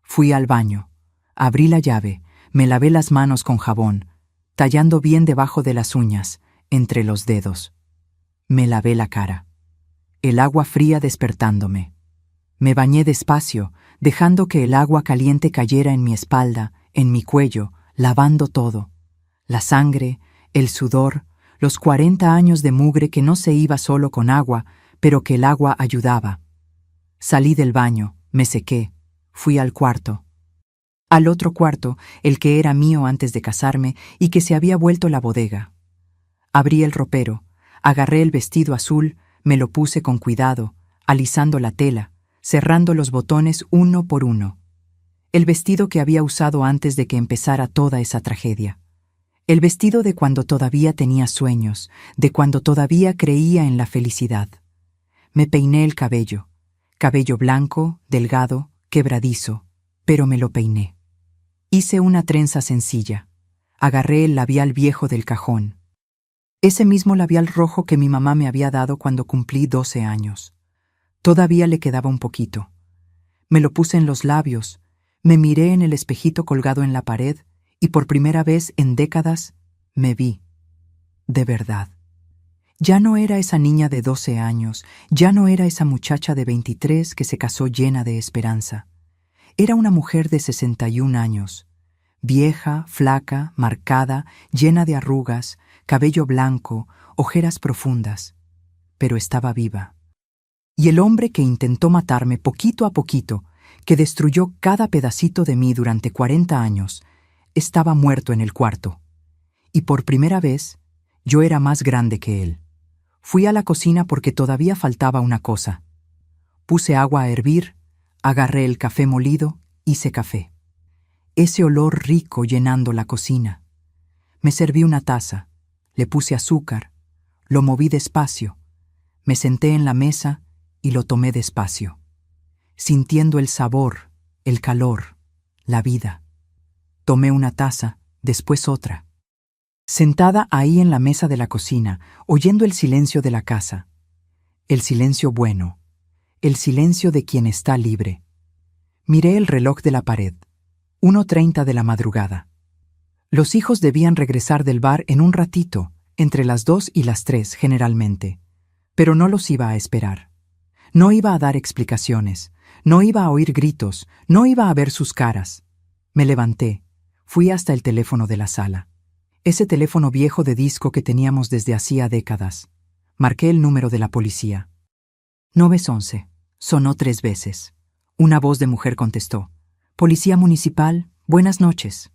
Fui al baño, abrí la llave, me lavé las manos con jabón, tallando bien debajo de las uñas, entre los dedos. Me lavé la cara. El agua fría despertándome. Me bañé despacio, dejando que el agua caliente cayera en mi espalda, en mi cuello, lavando todo. La sangre, el sudor, los 40 años de mugre que no se iba solo con agua, pero que el agua ayudaba. Salí del baño, me sequé, fui al cuarto. Al otro cuarto, el que era mío antes de casarme y que se había vuelto la bodega. Abrí el ropero, agarré el vestido azul, me lo puse con cuidado, alisando la tela, cerrando los botones uno por uno. El vestido que había usado antes de que empezara toda esa tragedia. El vestido de cuando todavía tenía sueños, de cuando todavía creía en la felicidad. Me peiné el cabello blanco, delgado, quebradizo, pero me lo peiné. Hice una trenza sencilla. Agarré el labial viejo del cajón. Ese mismo labial rojo que mi mamá me había dado cuando cumplí 12 años. Todavía le quedaba un poquito. Me lo puse en los labios, me miré en el espejito colgado en la pared y por primera vez en décadas me vi. De verdad. Ya no era esa niña de 12 años, ya no era esa muchacha de 23 que se casó llena de esperanza. Era una mujer de 61 años, vieja, flaca, marcada, llena de arrugas, cabello blanco, ojeras profundas, pero estaba viva. Y el hombre que intentó matarme poquito a poquito, que destruyó cada pedacito de mí durante 40 años, estaba muerto en el cuarto. Y por primera vez, yo era más grande que él. Fui a la cocina porque todavía faltaba una cosa. Puse agua a hervir, agarré el café molido, hice café. Ese olor rico llenando la cocina. Me serví una taza, le puse azúcar, lo moví despacio, me senté en la mesa y lo tomé despacio, sintiendo el sabor, el calor, la vida. Tomé una taza, después otra. Sentada ahí en la mesa de la cocina, oyendo el silencio de la casa. El silencio bueno, el silencio de quien está libre. Miré el reloj de la pared. 1:30 de la madrugada. Los hijos debían regresar del bar en un ratito, entre las 2 y las 3 generalmente, pero no los iba a esperar. No iba a dar explicaciones, no iba a oír gritos, no iba a ver sus caras. Me levanté, fui hasta el teléfono de la sala. Ese teléfono viejo de disco que teníamos desde hacía décadas. Marqué el número de la policía. 911. Sonó 3 veces. Una voz de mujer contestó. Policía municipal, buenas noches.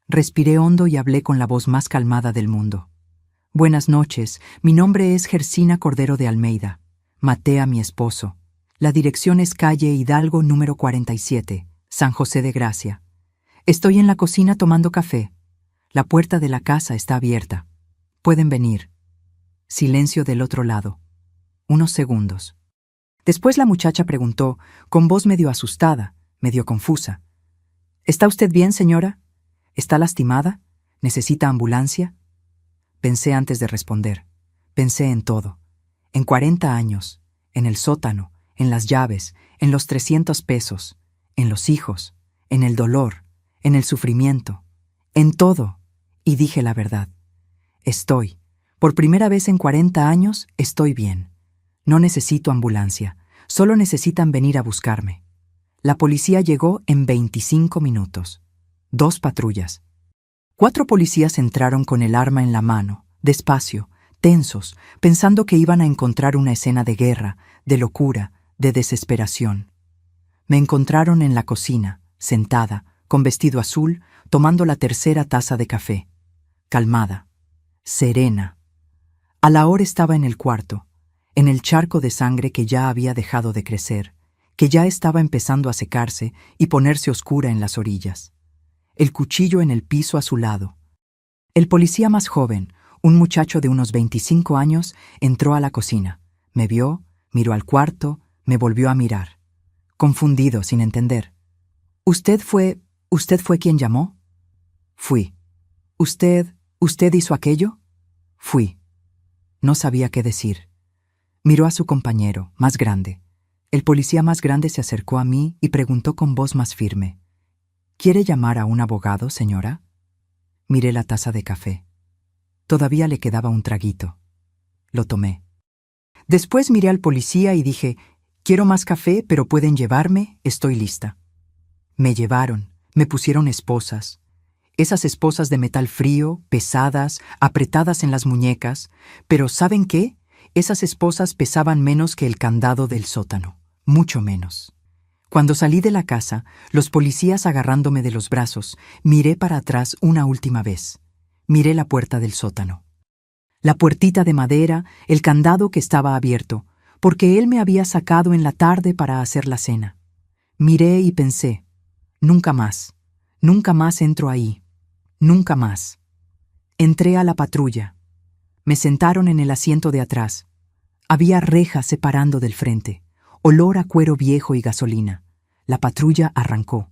Respiré hondo y hablé con la voz más calmada del mundo. Buenas noches, mi nombre es Gersina Cordero de Almeida. Maté a mi esposo. La dirección es calle Hidalgo número 47, San José de Gracia. Estoy en la cocina tomando café. La puerta de la casa está abierta. Pueden venir. Silencio del otro lado. Unos segundos. Después la muchacha preguntó, con voz medio asustada, medio confusa. ¿Está usted bien, señora? ¿Está lastimada? ¿Necesita ambulancia? Pensé antes de responder. Pensé en todo. En 40 años, en el sótano, en las llaves, en los 300 pesos, en los hijos, en el dolor, en el sufrimiento, en todo. Y dije la verdad. Estoy, por primera vez en 40 años, estoy bien. No necesito ambulancia, solo necesitan venir a buscarme. La policía llegó en 25 minutos. 2 patrullas. 4 policías entraron con el arma en la mano, despacio, tensos, pensando que iban a encontrar una escena de guerra, de locura, de desesperación. Me encontraron en la cocina, sentada, con vestido azul, tomando la 3ª taza de café. Calmada, serena. A la hora estaba en el cuarto, en el charco de sangre que ya había dejado de crecer, que ya estaba empezando a secarse y ponerse oscura en las orillas. El cuchillo en el piso a su lado. El policía más joven, un muchacho de unos 25 años, entró a la cocina. Me vio, miró al cuarto, me volvió a mirar. Confundido, sin entender. ¿Usted fue quien llamó? Fui. ¿Usted hizo aquello? Fui. No sabía qué decir. Miró a su compañero, más grande. El policía más grande se acercó a mí y preguntó con voz más firme. ¿Quiere llamar a un abogado, señora? Miré la taza de café. Todavía le quedaba un traguito. Lo tomé. Después miré al policía y dije, quiero más café, pero pueden llevarme, estoy lista. Me llevaron, me pusieron esposas. Esas esposas de metal frío, pesadas, apretadas en las muñecas, pero ¿saben qué? Esas esposas pesaban menos que el candado del sótano, mucho menos. Cuando salí de la casa, los policías agarrándome de los brazos, miré para atrás una última vez. Miré la puerta del sótano. La puertita de madera, el candado que estaba abierto, porque él me había sacado en la tarde para hacer la cena. Miré y pensé, nunca más entro ahí, nunca más. Entré a la patrulla. Me sentaron en el asiento de atrás. Había rejas separando del frente, olor a cuero viejo y gasolina. La patrulla arrancó.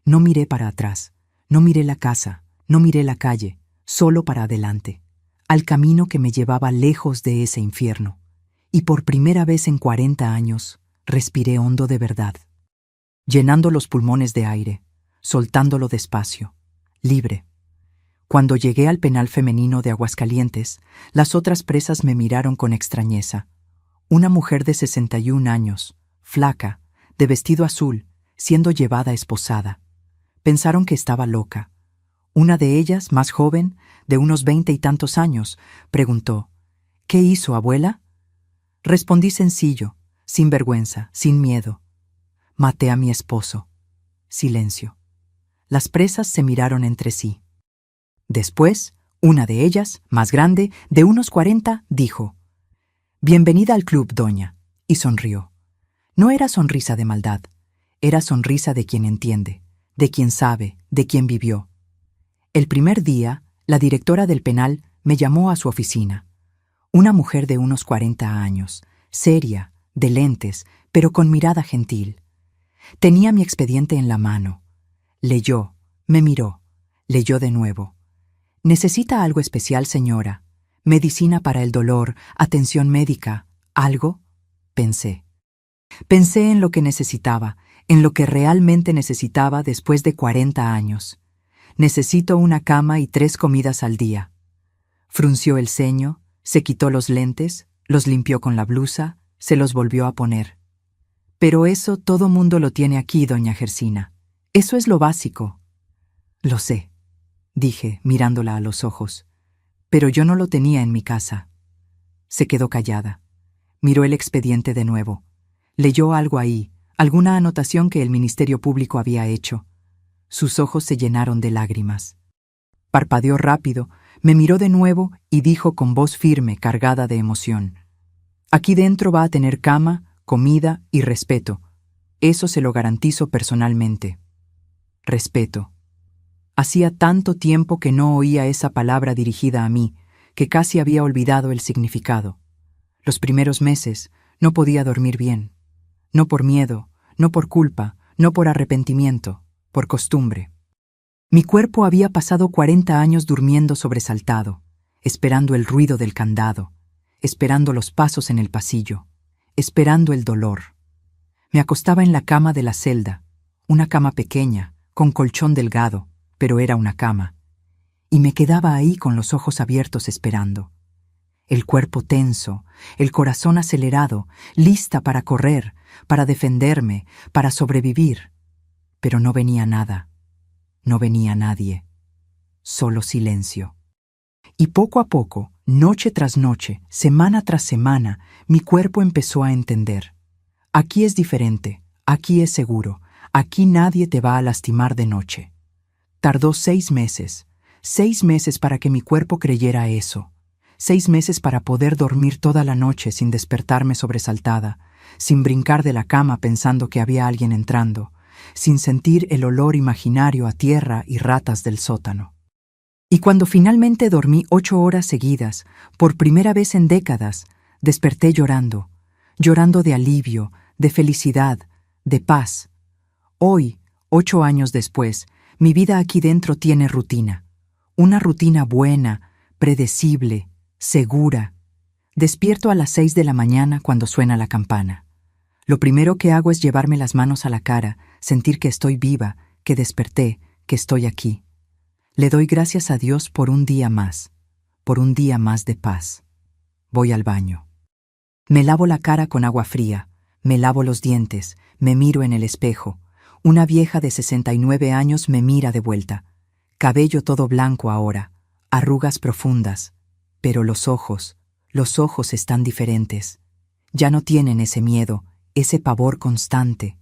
No miré para atrás, no miré la casa, no miré la calle, solo para adelante, al camino que me llevaba lejos de ese infierno. Y por primera vez en 40 años, respiré hondo de verdad, llenando los pulmones de aire, soltándolo despacio, libre. Cuando llegué al penal femenino de Aguascalientes, las otras presas me miraron con extrañeza. Una mujer de 61 años, flaca, de vestido azul, siendo llevada esposada. Pensaron que estaba loca. Una de ellas, más joven, de unos 20 y tantos años, preguntó, ¿qué hizo, abuela? Respondí sencillo, sin vergüenza, sin miedo. Maté a mi esposo. Silencio. Las presas se miraron entre sí. Después, una de ellas, más grande, de unos 40, dijo, «Bienvenida al club, doña», y sonrió. No era sonrisa de maldad, era sonrisa de quien entiende, de quien sabe, de quien vivió. El primer día, la directora del penal me llamó a su oficina. Una mujer de unos 40 años, seria, de lentes, pero con mirada gentil. Tenía mi expediente en la mano. Leyó, me miró, leyó de nuevo. «¿Necesita algo especial, señora? ¿Medicina para el dolor? ¿Atención médica? ¿Algo?», pensé. Pensé en lo que necesitaba, en lo que realmente necesitaba después de 40 años. Necesito una cama y 3 comidas al día. Frunció el ceño, se quitó los lentes, los limpió con la blusa, se los volvió a poner. Pero eso todo mundo lo tiene aquí, doña Gersina. Eso es lo básico. Lo sé, dije, mirándola a los ojos. Pero yo no lo tenía en mi casa. Se quedó callada. Miró el expediente de nuevo. Leyó algo ahí, alguna anotación que el Ministerio Público había hecho. Sus ojos se llenaron de lágrimas. Parpadeó rápido, me miró de nuevo y dijo con voz firme, cargada de emoción: Aquí dentro va a tener cama, comida y respeto. Eso se lo garantizo personalmente. Respeto. Hacía tanto tiempo que no oía esa palabra dirigida a mí, que casi había olvidado el significado. Los primeros meses no podía dormir bien. No por miedo, no por culpa, no por arrepentimiento, por costumbre. Mi cuerpo había pasado 40 años durmiendo sobresaltado, esperando el ruido del candado, esperando los pasos en el pasillo, esperando el dolor. Me acostaba en la cama de la celda, una cama pequeña, con colchón delgado, pero era una cama, y me quedaba ahí con los ojos abiertos esperando. El cuerpo tenso, el corazón acelerado, lista para correr, para defenderme, para sobrevivir. Pero no venía nada, no venía nadie, solo silencio. Y poco a poco, noche tras noche, semana tras semana, mi cuerpo empezó a entender. Aquí es diferente, aquí es seguro, aquí nadie te va a lastimar de noche. Tardó 6 meses, 6 meses para que mi cuerpo creyera eso. 6 meses para poder dormir toda la noche sin despertarme sobresaltada, sin brincar de la cama pensando que había alguien entrando, sin sentir el olor imaginario a tierra y ratas del sótano. Y cuando finalmente dormí 8 horas seguidas, por primera vez en décadas, desperté llorando, llorando de alivio, de felicidad, de paz. Hoy, 8 años después, mi vida aquí dentro tiene rutina. Una rutina buena, predecible, segura. Despierto a las 6 de la mañana cuando suena la campana. Lo primero que hago es llevarme las manos a la cara, sentir que estoy viva, que desperté, que estoy aquí. Le doy gracias a Dios por un día más de paz. Voy al baño. Me lavo la cara con agua fría, me lavo los dientes, me miro en el espejo. Una vieja de 69 años me mira de vuelta. Cabello todo blanco ahora, arrugas profundas. Pero los ojos están diferentes. Ya no tienen ese miedo, ese pavor constante.